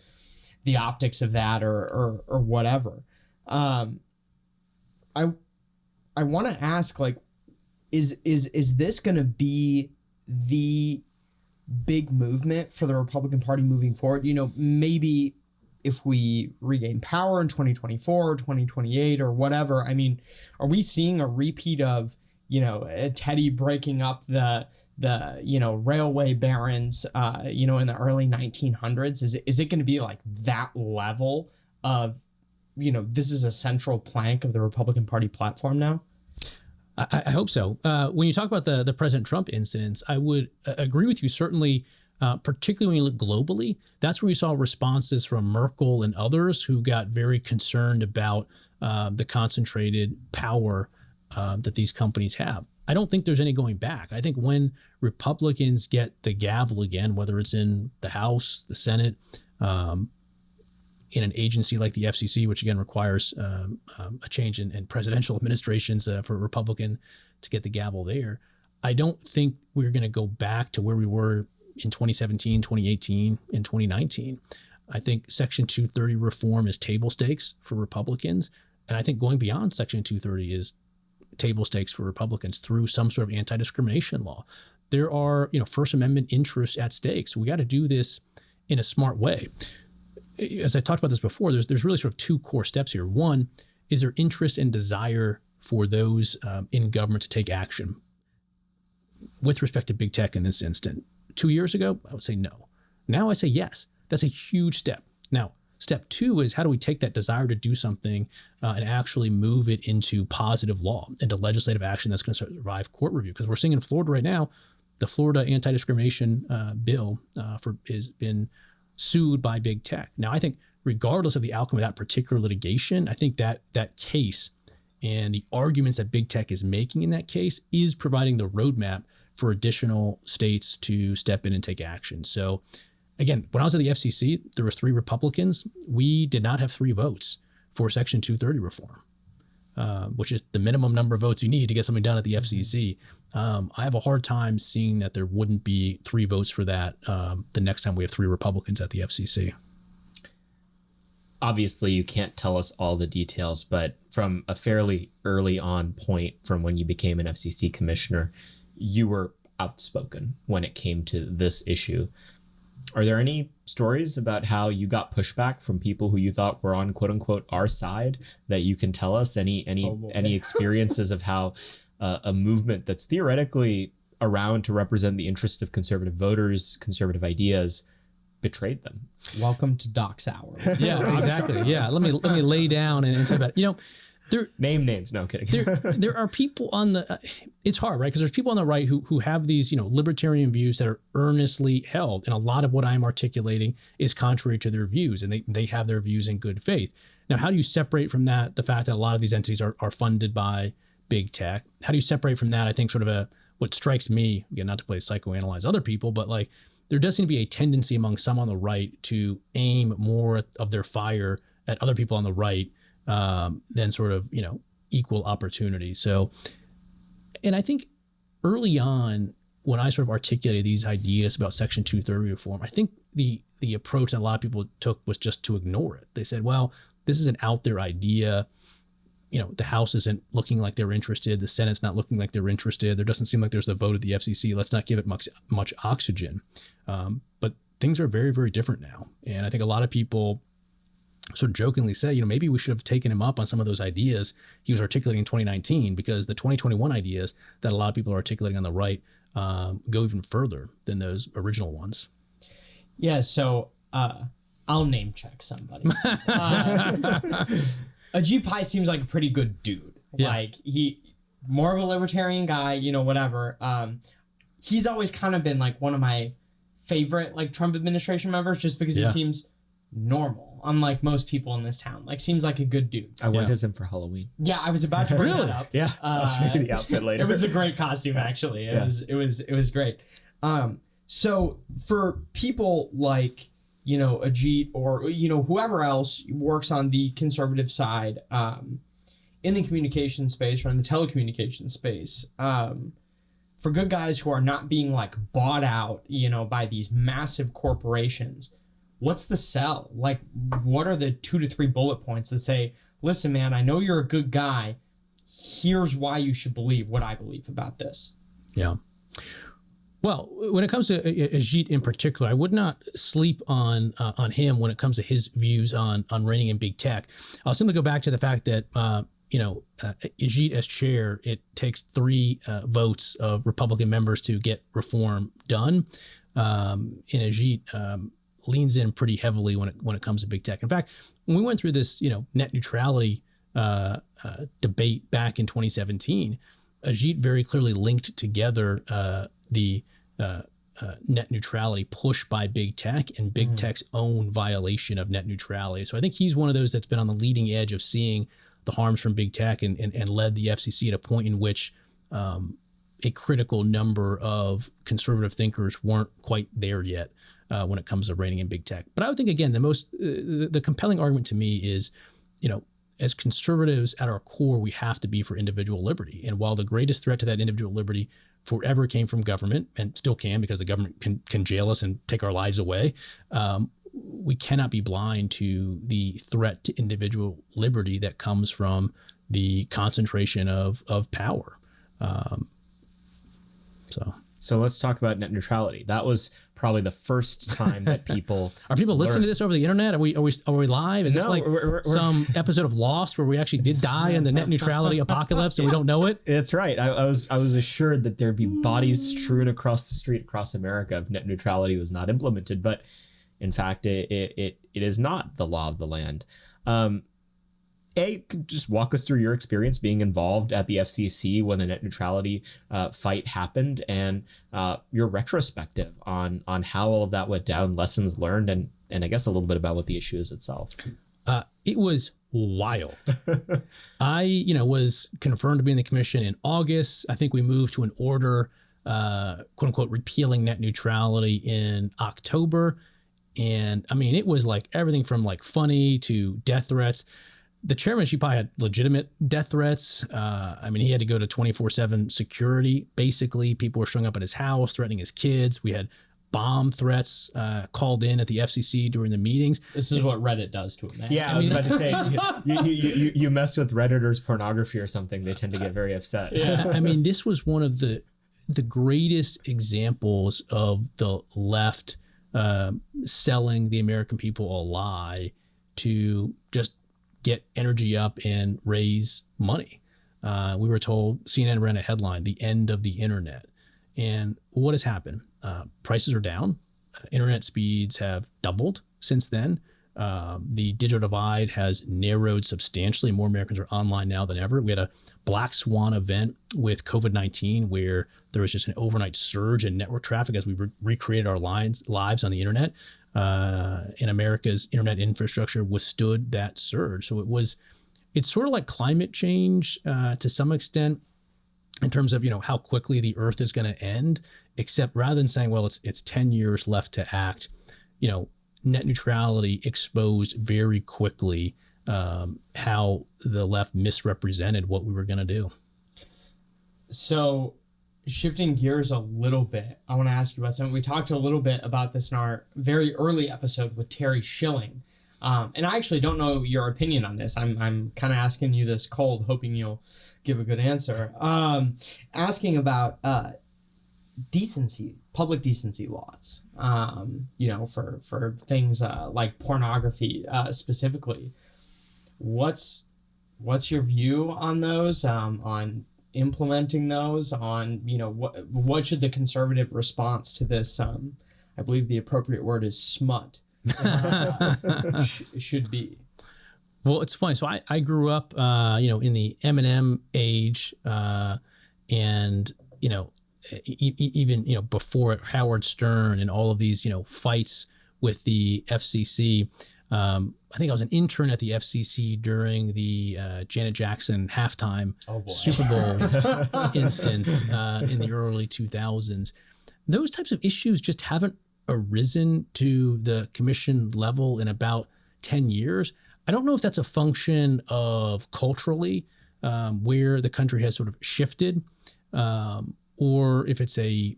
the optics of that or whatever. I want to ask, is this going to be the big movement for the Republican Party moving forward? Maybe if we regain power in 2024 or 2028 or whatever, I mean, are we seeing a repeat of, Teddy breaking up the railway barons, in the early 1900s? Is it going to be like that level of, this is a central plank of the Republican Party platform now? I hope so. When you talk about the President Trump incidents, I would agree with you, certainly, particularly when you look globally. That's where we saw responses from Merkel and others who got very concerned about the concentrated power that these companies have. I don't think there's any going back. I think when Republicans get the gavel again, whether it's in the House, the Senate, in an agency like the FCC, which again requires a change in presidential administrations for a Republican to get the gavel there, I don't think we're going to go back to where we were in 2017, 2018, and 2019. I think Section 230 reform is table stakes for Republicans. And I think going beyond Section 230 is table stakes for Republicans through some sort of anti-discrimination law. There are, First Amendment interests at stake. So we got to do this in a smart way. As I talked about this before, there's really sort of two core steps here. One, is there interest and desire for those in government to take action with respect to big tech in this instant? 2 years ago, I would say no. Now I say yes. That's a huge step. Now, step two is how do we take that desire to do something and actually move it into positive law, into legislative action that's going to survive court review? Because we're seeing in Florida right now, the Florida anti-discrimination bill has been sued by big tech. Now, I think regardless of the outcome of that particular litigation, I think that case and the arguments that big tech is making in that case is providing the roadmap for additional states to step in and take action. So again, when I was at the FCC, there was 3 Republicans. We did not have 3 votes for Section 230 reform, which is the minimum number of votes you need to get something done at the FCC. I have a hard time seeing that there wouldn't be 3 votes for that the next time we have 3 Republicans at the FCC. Obviously, you can't tell us all the details, but from a fairly early on point from when you became an FCC commissioner, you were outspoken when it came to this issue. Are there any stories about how you got pushback from people who you thought were on quote unquote our side that you can tell us? Any experiences of how a movement that's theoretically around to represent the interest of conservative voters, conservative ideas, betrayed them? Welcome to Doc's Hour. Yeah, exactly. Yeah, let me lay down and say about name names. No, I'm kidding. there are people on the. It's hard, right? Because there's people on the right who have these libertarian views that are earnestly held, and a lot of what I'm articulating is contrary to their views, and they have their views in good faith. Now, how do you separate from that the fact that a lot of these entities are funded by big tech? How do you separate from that? I think sort of what strikes me, again, not to play psychoanalyze other people, but like there does seem to be a tendency among some on the right to aim more of their fire at other people on the right than sort of, equal opportunity. So, and I think early on when I sort of articulated these ideas about Section 230 reform, I think the approach that a lot of people took was just to ignore it. They said, well, this is an out there idea. The House isn't looking like they're interested. The Senate's not looking like they're interested. There doesn't seem like there's a vote at the FCC. Let's not give it much oxygen. But things are very, very different now. And I think a lot of people sort of jokingly say, maybe we should have taken him up on some of those ideas he was articulating in 2019, because the 2021 ideas that a lot of people are articulating on the right go even further than those original ones. Yeah, so I'll name check somebody. Ajit Pais seems like a pretty good dude. Yeah. Like he more of a libertarian guy, whatever. He's always kind of been like one of my favorite like Trump administration members, just because he seems normal, unlike most people in this town. Like seems like a good dude. I went as him for Halloween. Yeah, I was about to bring that up. Yeah, I'll show you the outfit later. It was a great costume, actually. It was great. So for people like Ajit or whoever else works on the conservative side in the communication space or in the telecommunication space, for good guys who are not being like bought out by these massive corporations, what's the sell? Like, what are the 2 to 3 bullet points that say, listen, man, I know you're a good guy. Here's why you should believe what I believe about this. Yeah. Well, when it comes to Ajit in particular, I would not sleep on him when it comes to his views on reining in big tech. I'll simply go back to the fact that Ajit as chair, it takes 3 votes of Republican members to get reform done. And Ajit leans in pretty heavily when it comes to big tech. In fact, when we went through this net neutrality debate back in 2017, Ajit very clearly linked together the net neutrality push by big tech and big tech's own violation of net neutrality. So I think he's one of those that's been on the leading edge of seeing the harms from big tech and led the FCC at a point in which a critical number of conservative thinkers weren't quite there yet when it comes to reining in big tech. But I would think, again, the compelling argument to me is, as conservatives at our core, we have to be for individual liberty. And while the greatest threat to that individual liberty forever came from government, and still can because the government can jail us and take our lives away, we cannot be blind to the threat to individual liberty that comes from the concentration of power. So let's talk about net neutrality. That was probably the first time that people are people listening to this over the internet. Are we live? Is this like we're some episode of Lost where we actually did die in the net neutrality apocalypse and we don't know it? That's right. I was assured that there'd be bodies strewn across the street across America if net neutrality was not implemented, but in fact, it is not the law of the land. Could just walk us through your experience being involved at the FCC when the net neutrality fight happened, and your retrospective on how all of that went down, lessons learned, and I guess a little bit about what the issue is itself. It was wild. I, was confirmed to be in the commission in August. I think we moved to an order, quote unquote, repealing net neutrality in October. And I mean, it was like everything from like funny to death threats. The chairman, she probably had legitimate death threats. I mean, he had to go to 24/7 security. Basically, people were showing up at his house, threatening his kids. We had bomb threats called in at the FCC during the meetings. This is what Reddit does to him, man. Yeah, I was about to say, you mess with Redditors' pornography or something, they tend to get very upset. Yeah. I mean, this was one of the greatest examples of the left selling the American people a lie to just get energy up and raise money. We were told, CNN ran a headline, "The End of the Internet." And what has happened? Prices are down. Internet speeds have doubled since then. The digital divide has narrowed substantially. More Americans are online now than ever. We had a black swan event with COVID-19 where there was just an overnight surge in network traffic as we recreated our lives on the internet. And America's internet infrastructure withstood that surge. So it's sort of like climate change to some extent in terms of, how quickly the earth is going to end, except rather than saying, well, it's 10 years left to act, net neutrality exposed very quickly how the left misrepresented what we were going to do. So shifting gears a little bit, I want to ask you about something. We talked a little bit about this in our very early episode with Terry Schilling. And I actually don't know your opinion on this. I'm kind of asking you this cold, hoping you'll give a good answer. Asking about decency, public decency laws, for things like pornography specifically. What's your view on those, on implementing those, on, what should the conservative response to this, I believe the appropriate word is smut, should be? Well, it's funny. So I grew up, in the M&M age, and, even, before it, Howard Stern and all of these, fights with the FCC. I think I was an intern at the FCC during the Janet Jackson halftime Super Bowl instance in the early 2000s. Those types of issues just haven't arisen to the commission level in about 10 years. I don't know if that's a function of culturally where the country has sort of shifted, or if it's a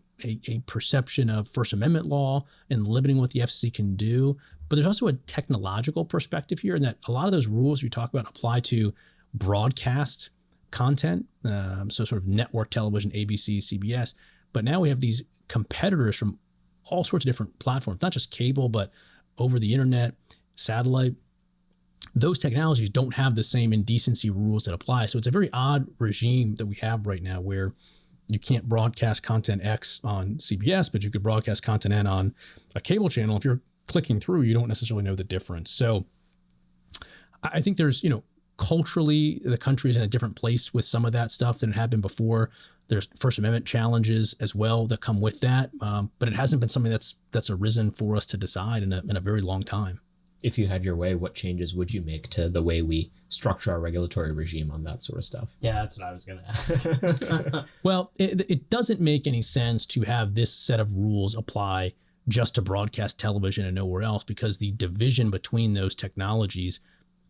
perception of First Amendment law and limiting what the FCC can do. But there's also a technological perspective here, in that a lot of those rules you talk about apply to broadcast content, so sort of network television, ABC, CBS. But now we have these competitors from all sorts of different platforms, not just cable, but over the internet, satellite. Those technologies don't have the same indecency rules that apply. So it's a very odd regime that we have right now, where you can't broadcast content X on CBS, but you could broadcast content N on a cable channel. If you're clicking through, you don't necessarily know the difference. So I think there's, culturally, the country is in a different place with some of that stuff than it had been before. There's First Amendment challenges as well that come with that. But it hasn't been something that's arisen for us to decide in a very long time. If you had your way, what changes would you make to the way we structure our regulatory regime on that sort of stuff? Yeah, that's what I was going to ask. Well, it doesn't make any sense to have this set of rules apply just to broadcast television and nowhere else, because the division between those technologies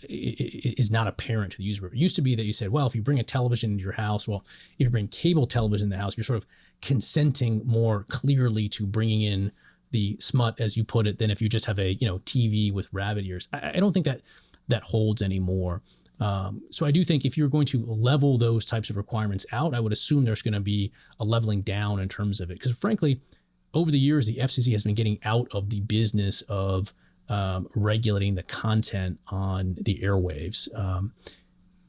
is not apparent to the user. It used to be that you said, well, if you bring a television into your house, if you bring cable television in the house, you're sort of consenting more clearly to bringing in the smut, as you put it, than if you just have a TV with rabbit ears. I don't think that holds anymore. So I do think if you're going to level those types of requirements out, I would assume there's going to be a leveling down in terms of it. Because frankly, over the years, the FCC has been getting out of the business of regulating the content on the airwaves.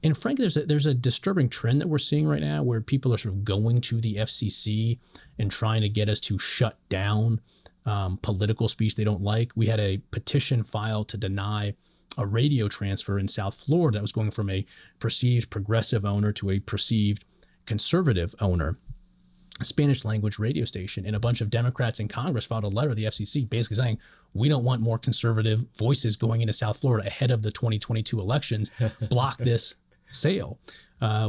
And frankly, there's a disturbing trend that we're seeing right now, where people are sort of going to the FCC and trying to get us to shut down political speech they don't like. We had a petition filed to deny a radio transfer in South Florida that was going from a perceived progressive owner to a perceived conservative owner, a Spanish language radio station. And a bunch of Democrats in Congress filed a letter to the FCC basically saying, we don't want more conservative voices going into South Florida ahead of the 2022 elections. Block this sale.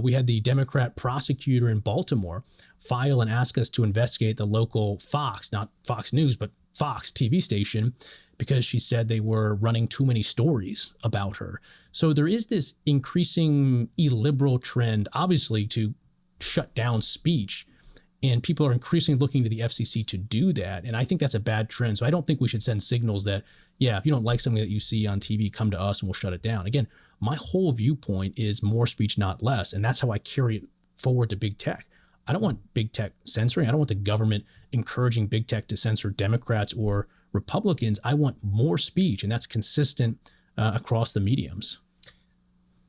We had the Democrat prosecutor in Baltimore file and ask us to investigate the local Fox, not Fox News, but Fox TV station, because she said they were running too many stories about her. So there is this increasing illiberal trend, obviously, to shut down speech. And people are increasingly looking to the FCC to do that. And I think that's a bad trend. So I don't think we should send signals that, if you don't like something that you see on TV, come to us and we'll shut it down. Again, my whole viewpoint is more speech, not less. And that's how I carry it forward to big tech. I don't want big tech censoring. I don't want the government encouraging big tech to censor Democrats or Republicans, I want more speech, and that's consistent across the mediums.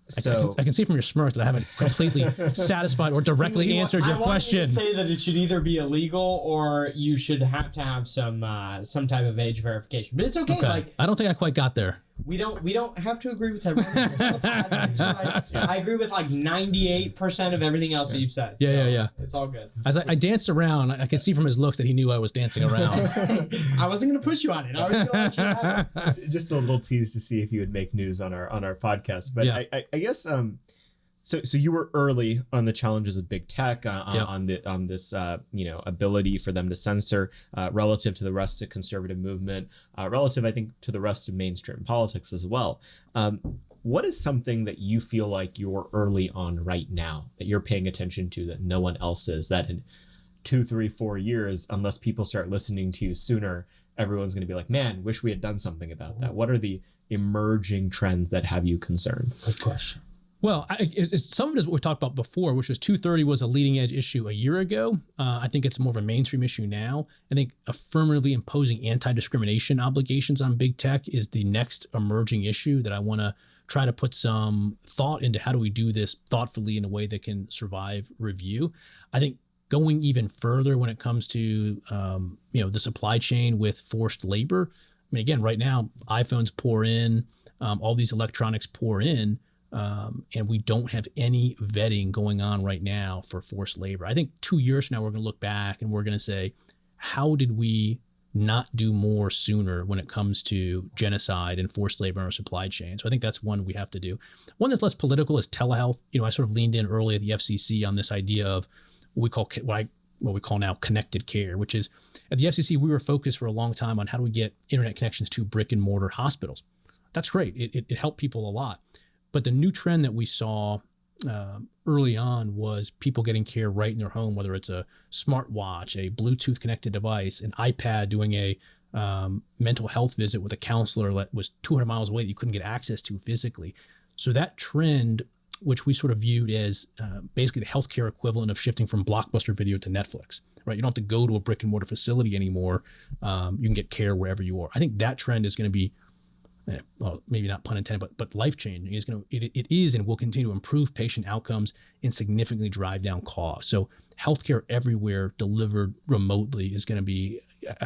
So I can see from your smirk that I haven't completely satisfied or directly answered your question. I want you to say that it should either be illegal or you should have to have some type of age verification. But it's okay. Like, I don't think I quite got there. We don't have to agree with everything. I agree with like 98% of everything else that you've said. Yeah. It's all good. As I danced around, I could see from his looks that he knew I was dancing around. I wasn't going to push you on it. I was going to let you have it. Just a little tease to see if you would make news on our podcast. But I guess so you were early on the challenges of big tech on this ability for them to censor relative to the rest of conservative movement, relative I think to the rest of mainstream politics as well. What is something that you feel like you're early on right now that you're paying attention to that no one else is, that in 2, 3, 4 years, unless people start listening to you sooner, everyone's going to be like, man, wish we had done something about that? What are the emerging trends that have you concerned? Good question. Well, some of it is what we talked about before, which was 230 was a leading edge issue a year ago. I think it's more of a mainstream issue now. I think affirmatively imposing anti-discrimination obligations on big tech is the next emerging issue that I want to try to put some thought into. How do we do this thoughtfully in a way that can survive review? I think going even further when it comes to the supply chain with forced labor. I mean, again, right now iPhones pour in, all these electronics pour in. And we don't have any vetting going on right now for forced labor. I think 2 years from now, we're going to look back and we're going to say, how did we not do more sooner when it comes to genocide and forced labor in our supply chain? So I think that's one we have to do. One that's less political is telehealth. I sort of leaned in early at the FCC on this idea of what we call now connected care, which is at the FCC, we were focused for a long time on how do we get internet connections to brick and mortar hospitals. That's great. It helped people a lot. But the new trend that we saw early on was people getting care right in their home, whether it's a smartwatch, a Bluetooth connected device, an iPad, doing a mental health visit with a counselor that was 200 miles away that you couldn't get access to physically. So that trend, which we sort of viewed as basically the healthcare equivalent of shifting from Blockbuster Video to Netflix, right? You don't have to go to a brick and mortar facility anymore. You can get care wherever you are. I think that trend is going to be, well, maybe not pun intended, but life-changing. It is and will continue to improve patient outcomes and significantly drive down costs. So healthcare everywhere delivered remotely is going to be,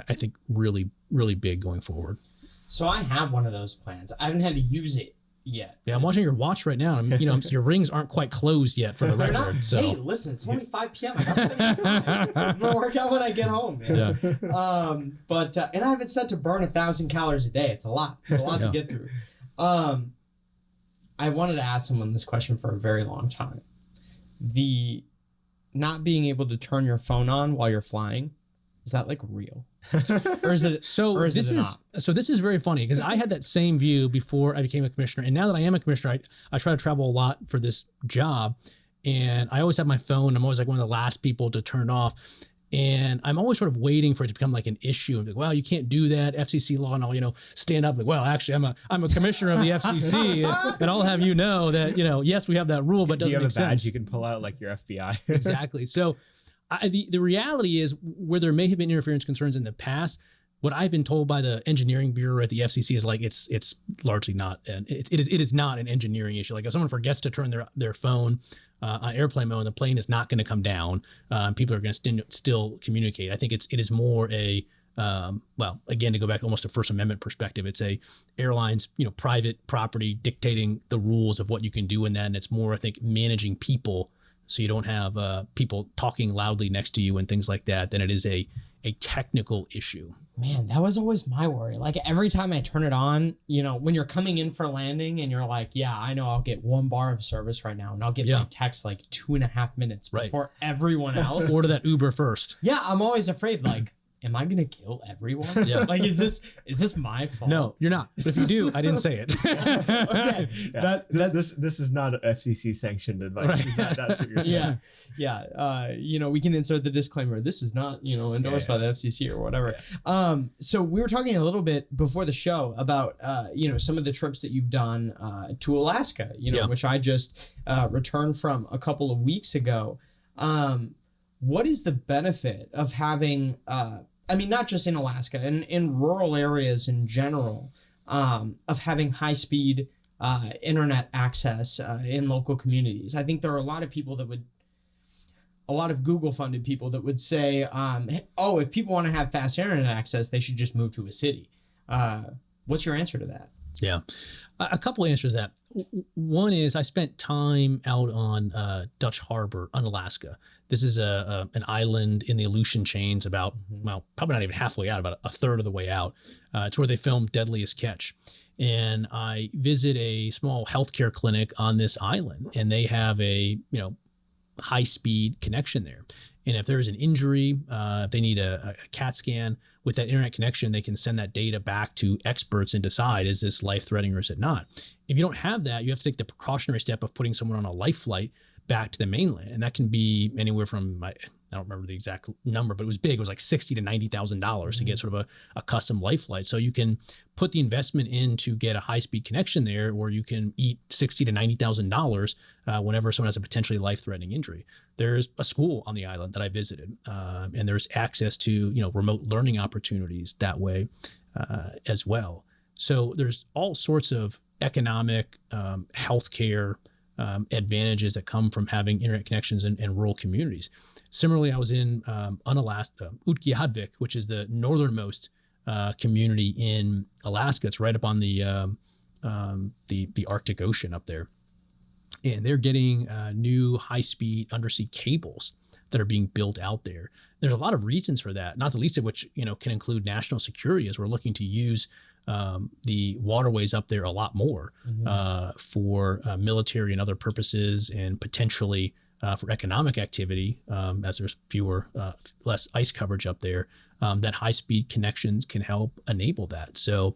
I think, really, really big going forward. So I have one of those plans. I haven't had to use it yet. Yeah, I'm watching your watch right now. Your rings aren't quite closed yet for the record. Not, so. Hey, listen, it's only 5 p.m. I got plenty of time. I'm gonna work out when I get home. Man. Yeah. But I have it set to burn 1,000 calories a day. It's a lot. It's a lot to get through. I wanted to ask someone this question for a very long time. The not being able to turn your phone on while you're flying, is that like real? Or is it this is very funny because I had that same view before I became a commissioner, and now that I am a commissioner, I try to travel a lot for this job, and I always have my phone. I'm always like one of the last people to turn it off, and I'm always sort of waiting for it to become like an issue. And like, well, you can't do that, FCC law, and I'll stand up like, well, actually, I'm a commissioner of the FCC, and I'll have that yes, we have that rule, but it doesn't make sense. Do you have a badge you can pull out like your FBI? Exactly. So. The reality is, where there may have been interference concerns in the past, what I've been told by the engineering bureau at the FCC is like it's largely not, and it is not an engineering issue. Like if someone forgets to turn their phone on airplane mode, the plane is not going to come down. People are going to still communicate. I think it is more a again, to go back almost to First Amendment perspective, it's a airline's private property dictating the rules of what you can do in that, and it's more, I think, managing people. So you don't have people talking loudly next to you and things like that, then it is a technical issue. Man, that was always my worry. Like every time I turn it on, when you're coming in for landing and you're like, yeah, I know I'll get 1 bar of service right now. And I'll get my text like 2.5 minutes before everyone else. Order that Uber first. Yeah, I'm always afraid like, am I gonna kill everyone? Yeah. Like, is this my fault? No, you're not. But if you do, I didn't say it. Okay. Yeah. This is not FCC sanctioned advice. Right. That's what you're saying. Yeah. We can insert the disclaimer. This is not, endorsed by the FCC or whatever. Yeah. So we were talking a little bit before the show about, some of the trips that you've done to Alaska, which I just returned from a couple of weeks ago. What is the benefit of having I mean, not just in Alaska, in rural areas in general, of having high-speed internet access in local communities. I think there are a lot of people that would, a lot of Google-funded people that would say, oh, if people want to have fast internet access, they should just move to a city. What's your answer to that? Yeah, a couple of answers to that. One is I spent time out on Dutch Harbor on Alaska. This is an island in the Aleutian Chains about, well, probably not even halfway out, about a third of the way out. It's where they filmed Deadliest Catch. And I visit a small healthcare clinic on this island, and they have a, high-speed connection there. And if there's an injury, if they need a CAT scan, with that internet connection, they can send that data back to experts and decide, is this life-threatening or is it not? If you don't have that, you have to take the precautionary step of putting someone on a life flight back to the mainland. And that can be anywhere from, I don't remember the exact number, but it was big. It was like $60,000 to $90,000 to get sort of a custom life flight. So you can put the investment in to get a high-speed connection there, or you can eat $60,000 to $90,000 whenever someone has a potentially life-threatening injury. There's a school on the island that I visited, and there's access to remote learning opportunities that way as well. So there's all sorts of economic, healthcare advantages that come from having internet connections in rural communities. Similarly, I was in Unalaska, Utqiagvik, which is the northernmost community in Alaska. It's right up on the Arctic Ocean up there, and they're getting new high-speed undersea cables that are being built out there. There's a lot of reasons for that, not the least of which can include national security, as we're looking to use the waterways up there a lot more for military and other purposes, and potentially for economic activity, as there's less ice coverage up there, that high-speed connections can help enable that. So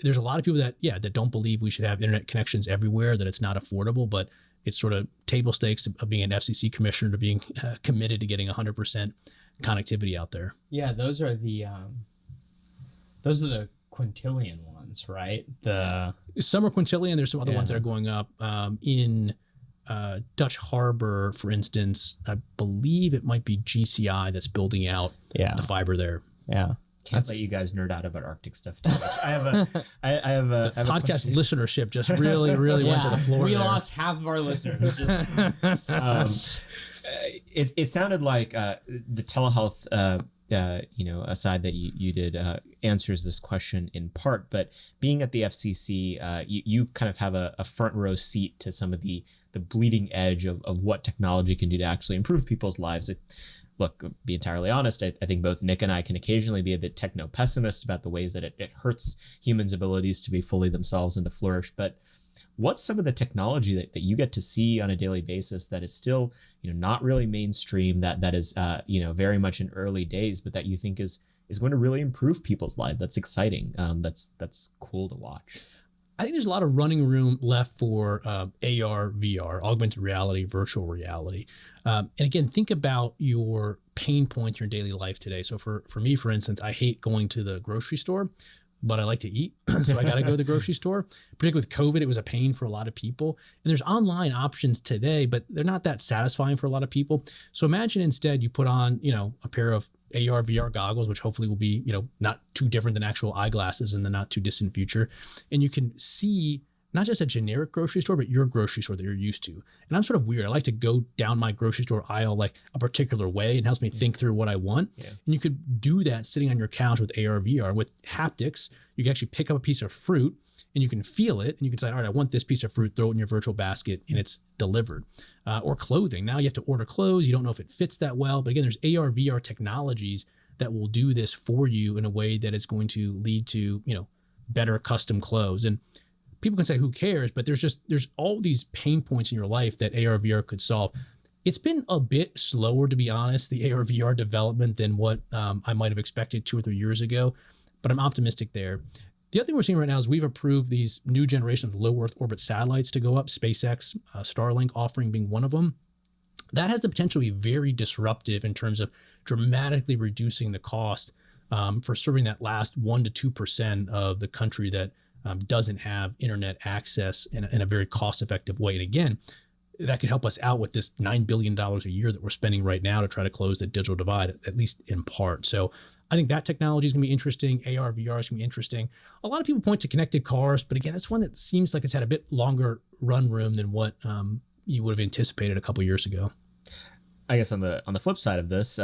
there's a lot of people that don't believe we should have internet connections everywhere, that it's not affordable, but it's sort of table stakes of being an FCC commissioner to being committed to getting 100% connectivity out there. Yeah, those are the quintillion ones, right? Some are quintillion. There's some other ones that are going up in Dutch Harbor, for instance. I believe it might be GCI that's building out the fiber there. Yeah. Can't let you guys nerd out about Arctic stuff too much. I have a podcast listenership just really went to the floor. We lost half of our listeners. It sounded like the telehealth aside that you did answers this question in part, but being at the FCC, you kind of have a front row seat to some of the bleeding edge of what technology can do to actually improve people's lives. Look, be entirely honest, I think both Nick and I can occasionally be a bit techno-pessimist about the ways that it hurts humans' abilities to be fully themselves and to flourish. But what's some of the technology that you get to see on a daily basis that is still, not really mainstream, that is, very much in early days, but that you think is going to really improve people's lives? That's exciting. That's cool to watch. I think there's a lot of running room left for AR, VR, augmented reality, virtual reality. And again, think about your pain points in your daily life today. So for me, for instance, I hate going to the grocery store, but I like to eat. So I got to go to the grocery store. Particularly with COVID, it was a pain for a lot of people. And there's online options today, but they're not that satisfying for a lot of people. So imagine instead you put on, a pair of AR, VR goggles, which hopefully will be, not too different than actual eyeglasses in the not too distant future. And you can see not just a generic grocery store, but your grocery store that you're used to. And I'm sort of weird. I like to go down my grocery store aisle like a particular way. It helps me think through what I want. Yeah. And you could do that sitting on your couch with AR, VR. With haptics, you can actually pick up a piece of fruit and you can feel it. And you can say, all right, I want this piece of fruit, throw it in your virtual basket, and it's delivered. Or clothing. Now you have to order clothes. You don't know if it fits that well. But again, there's AR, VR technologies that will do this for you in a way that is going to lead to, better custom clothes. And people can say, who cares? But there's all these pain points in your life that AR, VR could solve. It's been a bit slower, to be honest, the AR, VR development than what I might have expected 2 or 3 years ago, but I'm optimistic there. The other thing we're seeing right now is we've approved these new generation of low Earth orbit satellites to go up, SpaceX, Starlink offering being one of them. That has the potential to be very disruptive in terms of dramatically reducing the cost for serving that last 1% to 2% of the country that doesn't have internet access in a very cost-effective way. And again, that could help us out with this $9 billion a year that we're spending right now to try to close the digital divide, at least in part. So I think that technology is going to be interesting. ARVR is going to be interesting. A lot of people point to connected cars, but again, that's one that seems like it's had a bit longer run room than what you would have anticipated a couple years ago. I guess on the flip side of this,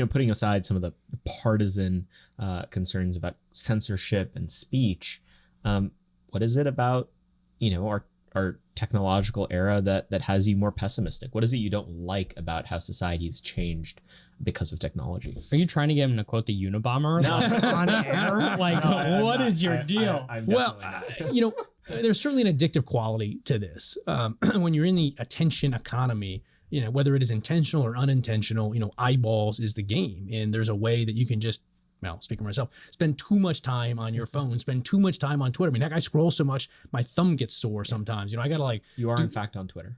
putting aside some of the partisan concerns about censorship and speech, what is it about, our technological era that has you more pessimistic? What is it you don't like about how society's changed because of technology? Are you trying to get him to quote the Unabomber on air? Like, no, what is your deal? There's certainly an addictive quality to this. When you're in the attention economy, whether it is intentional or unintentional, eyeballs is the game. And there's a way that you can just, speaking for myself, spend too much time on your phone, spend too much time on Twitter. I mean, heck, I scroll so much, my thumb gets sore sometimes. I got to You are in fact on Twitter.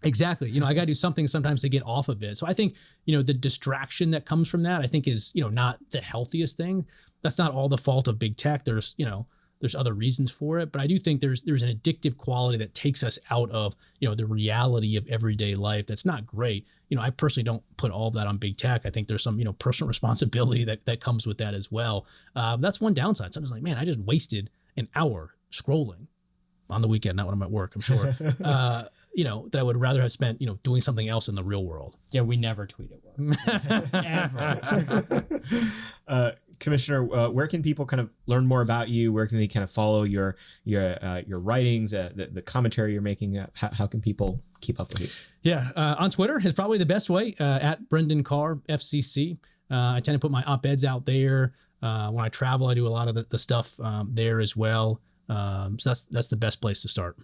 Exactly. I got to do something sometimes to get off of it. So I think, the distraction that comes from that, I think is, not the healthiest thing. That's not all the fault of big tech. There's other reasons for it, but I do think there's an addictive quality that takes us out of, the reality of everyday life. That's not great. I personally don't put all of that on big tech. I think there's some, personal responsibility that comes with that as well. That's one downside. Sometimes like, man, I just wasted an hour scrolling on the weekend, not when I'm at work, I'm sure. That I would rather have spent, doing something else in the real world. Yeah, we never tweet at work. Ever. Commissioner, where can people kind of learn more about you? Where can they kind of follow your writings, the commentary you're making? How can people keep up with you? Yeah, on Twitter is probably the best way, at Brendan Carr, FCC. I tend to put my op-eds out there. When I travel, I do a lot of the stuff there as well. So that's the best place to start.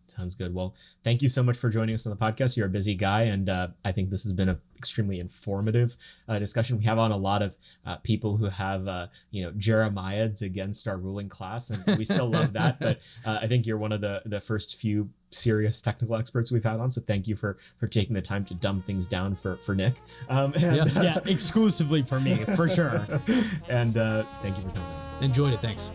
Sounds good. Well, thank you so much for joining us on the podcast. You're a busy guy, and I think this has been an extremely informative discussion. We have on a lot of people who have, Jeremiads against our ruling class, and we still love that. But I think you're one of the first few serious technical experts we've had on. So thank you for taking the time to dumb things down for Nick. Yeah, exclusively for me, for sure. And thank you for coming. Enjoyed it. Thanks.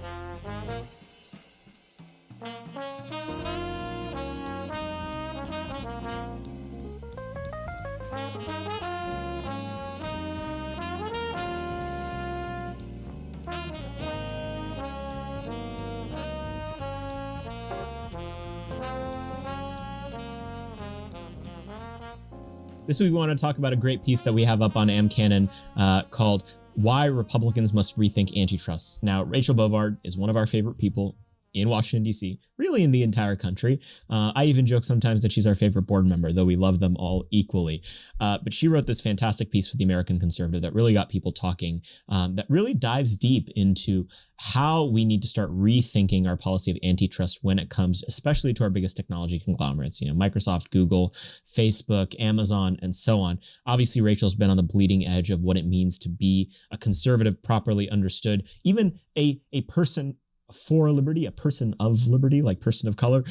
This week we want to talk about a great piece that we have up on AmCanon called Why Republicans Must Rethink Antitrust. Now, Rachel Bovard is one of our favorite people in Washington, D.C., really in the entire country. I even joke sometimes that she's our favorite board member, though we love them all equally. But she wrote this fantastic piece for the American Conservative that really got people talking, that really dives deep into how we need to start rethinking our policy of antitrust when it comes, especially to our biggest technology conglomerates, Microsoft, Google, Facebook, Amazon, and so on. Obviously, Rachel's been on the bleeding edge of what it means to be a conservative, properly understood, even a person for liberty, a person of liberty, like person of color,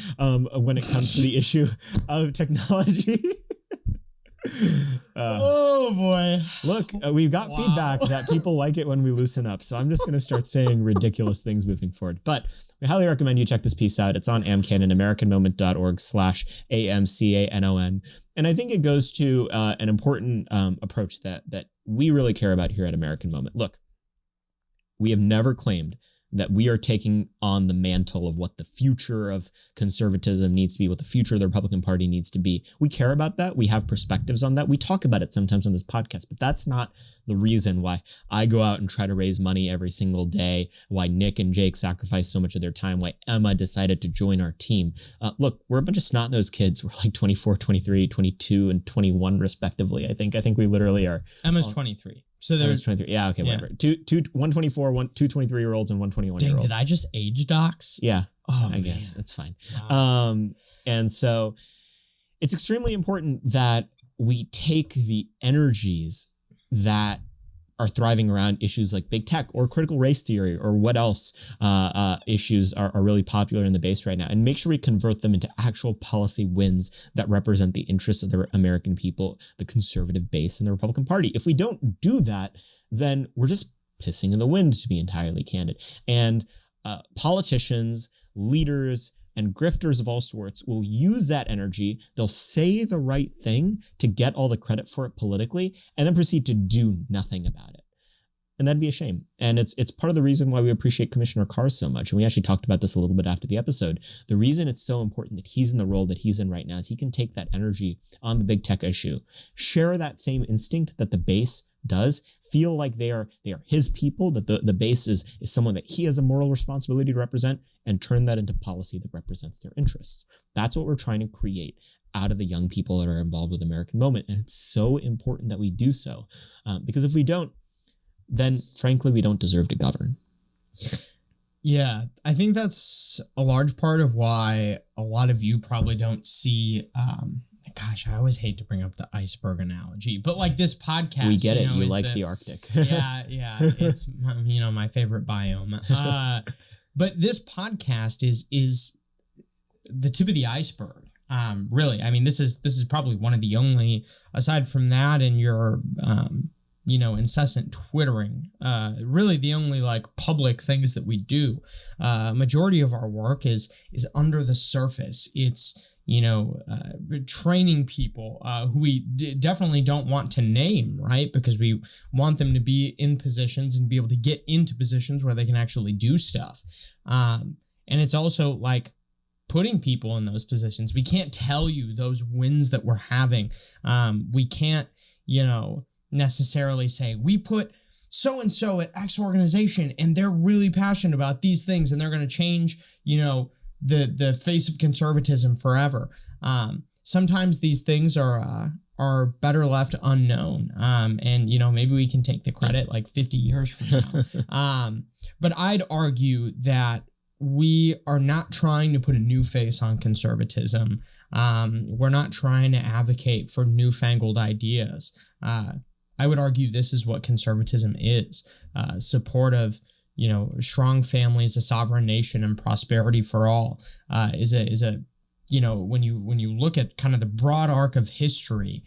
when it comes to the issue of technology. Oh boy. Look, we've got feedback that people like it when we loosen up. So I'm just going to start saying ridiculous things moving forward. But we highly recommend you check this piece out. It's on AmCanon, americanmoment.org/AMCANON. And I think it goes to an important approach that we really care about here at American Moment. Look, we have never claimed that we are taking on the mantle of what the future of conservatism needs to be, what the future of the Republican Party needs to be. We care about that. We have perspectives on that. We talk about it sometimes on this podcast, but that's not the reason why I go out and try to raise money every single day, why Nick and Jake sacrifice so much of their time, why Emma decided to join our team. Look, we're a bunch of snot-nosed kids. We're like 24, 23, 22, and 21 respectively. I think we literally are. Emma's 23. So there's 23. Yeah, okay, whatever. 124, 2 23-year-olds and 1 21-year-old. Dang, did I just age dox? Yeah. Oh, I guess that's fine. Wow. And so it's extremely important that we take the energies that are thriving around issues like big tech or critical race theory or what else issues are really popular in the base right now, and make sure we convert them into actual policy wins that represent the interests of the American people, the conservative base, and the Republican Party. If we don't do that, then we're just pissing in the wind, to be entirely candid. And politicians, leaders, and grifters of all sorts will use that energy. They'll say the right thing to get all the credit for it politically, and then proceed to do nothing about it. And that'd be a shame. And it's part of the reason why we appreciate Commissioner Carr so much. And we actually talked about this a little bit after the episode. The reason it's so important that he's in the role that he's in right now is he can take that energy on the big tech issue, share that same instinct that the base does, feel like they are his people, that the base is someone that he has a moral responsibility to represent, and turn that into policy that represents their interests. That's what we're trying to create out of the young people that are involved with American Moment. And it's so important that we do so, because if we don't, then frankly, we don't deserve to govern. Yeah, I think that's a large part of why a lot of you probably don't see, gosh, I always hate to bring up the iceberg analogy, but like this podcast. We get it. You like the Arctic. Yeah. It's, my favorite biome. But this podcast is the tip of the iceberg. Really, I mean, this is probably one of the only, aside from that and your, incessant twittering, really the only like public things that we do. Majority of our work is under the surface. It's, training people who we definitely don't want to name, right? Because we want them to be in positions and be able to get into positions where they can actually do stuff. And it's also like putting people in those positions. We can't tell you those wins that we're having. We can't, necessarily say we put so-and-so at X organization and they're really passionate about these things and they're going to change, the face of conservatism forever. Sometimes these things are better left unknown. And maybe we can take the credit like 50 years from now. But I'd argue that we are not trying to put a new face on conservatism. We're not trying to advocate for newfangled ideas. I would argue this is what conservatism is, support of, strong families, a sovereign nation, and prosperity for all, is a when you look at kind of the broad arc of history,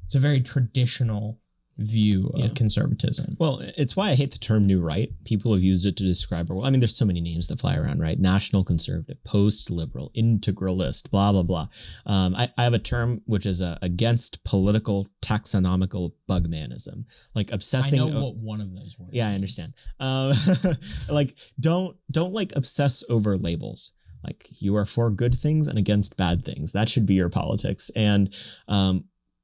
it's a very traditional view of conservatism. Well, it's why I hate the term new right. People have used it to describe our, there's so many names that fly around, right? National conservative, post-liberal, integralist, blah, blah, blah. I have a term which is against political taxonomical bugmanism, like obsessing. I know what one of those words Yeah, means. I understand. Like don't like obsess over labels. Like you are for good things and against bad things. That should be your politics. And,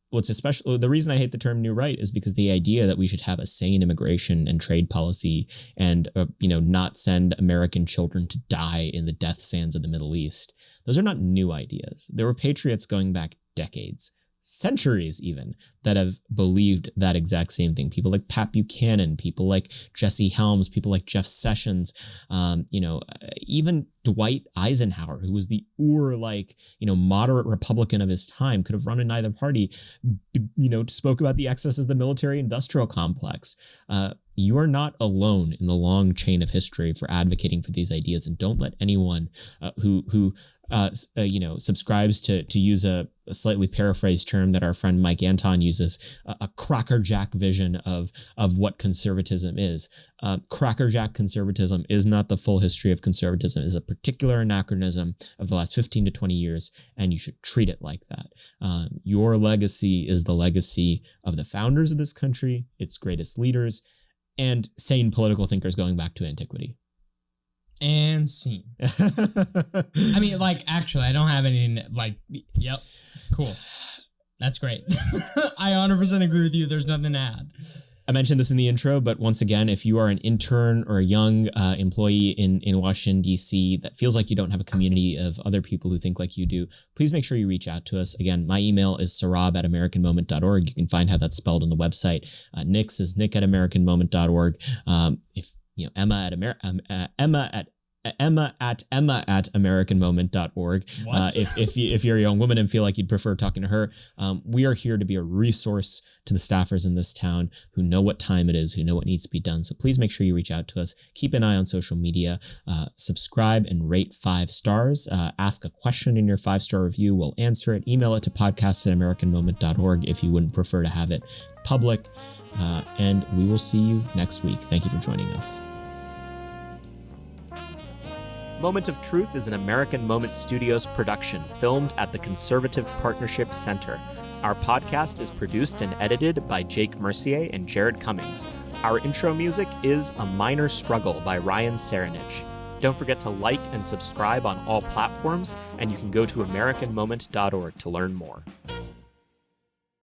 what's especially the reason I hate the term new right is because the idea that we should have a sane immigration and trade policy and, not send American children to die in the death sands of the Middle East. Those are not new ideas. There were patriots going back decades, centuries even, that have believed that exact same thing. People like Pat Buchanan, people like Jesse Helms, people like Jeff Sessions, even Dwight Eisenhower, who was the moderate Republican of his time, could have run in either party, spoke about the excesses of the military industrial complex. You are not alone in the long chain of history for advocating for these ideas, and don't let anyone who subscribes to use a slightly paraphrased term that our friend Mike Anton uses, a crackerjack vision of what conservatism is. Crackerjack conservatism is not the full history of conservatism. It is a particular anachronism of the last 15 to 20 years, and you should treat it like that. Your legacy is the legacy of the founders of this country, its greatest leaders, and sane political thinkers going back to antiquity. And scene. Actually, I don't have any, yep, cool. That's great. I 100% agree with you. There's nothing to add. I mentioned this in the intro, but once again, if you are an intern or a young employee in Washington, D.C. that feels like you don't have a community of other people who think like you do, please make sure you reach out to us. Again, my email is sarab@americanmoment.org. You can find how that's spelled on the website. Nick's is nick@americanmoment.org. Emma at americanmoment.org. If you're a young woman and feel like you'd prefer talking to her, we are here to be a resource to the staffers in this town who know what time it is, who know what needs to be done. So please make sure you reach out to us. Keep an eye on social media, subscribe and rate 5 stars. Ask a question in your 5-star review. We'll answer it. Email it to podcast@americanmoment.org if you wouldn't prefer to have it public. And we will see you next week. Thank you for joining us. Moment of Truth is an American Moment Studios production filmed at the Conservative Partnership Center. Our podcast is produced and edited by Jake Mercier and Jared Cummings. Our intro music is A Minor Struggle by Ryan Serenich. Don't forget to like and subscribe on all platforms, and you can go to AmericanMoment.org to learn more.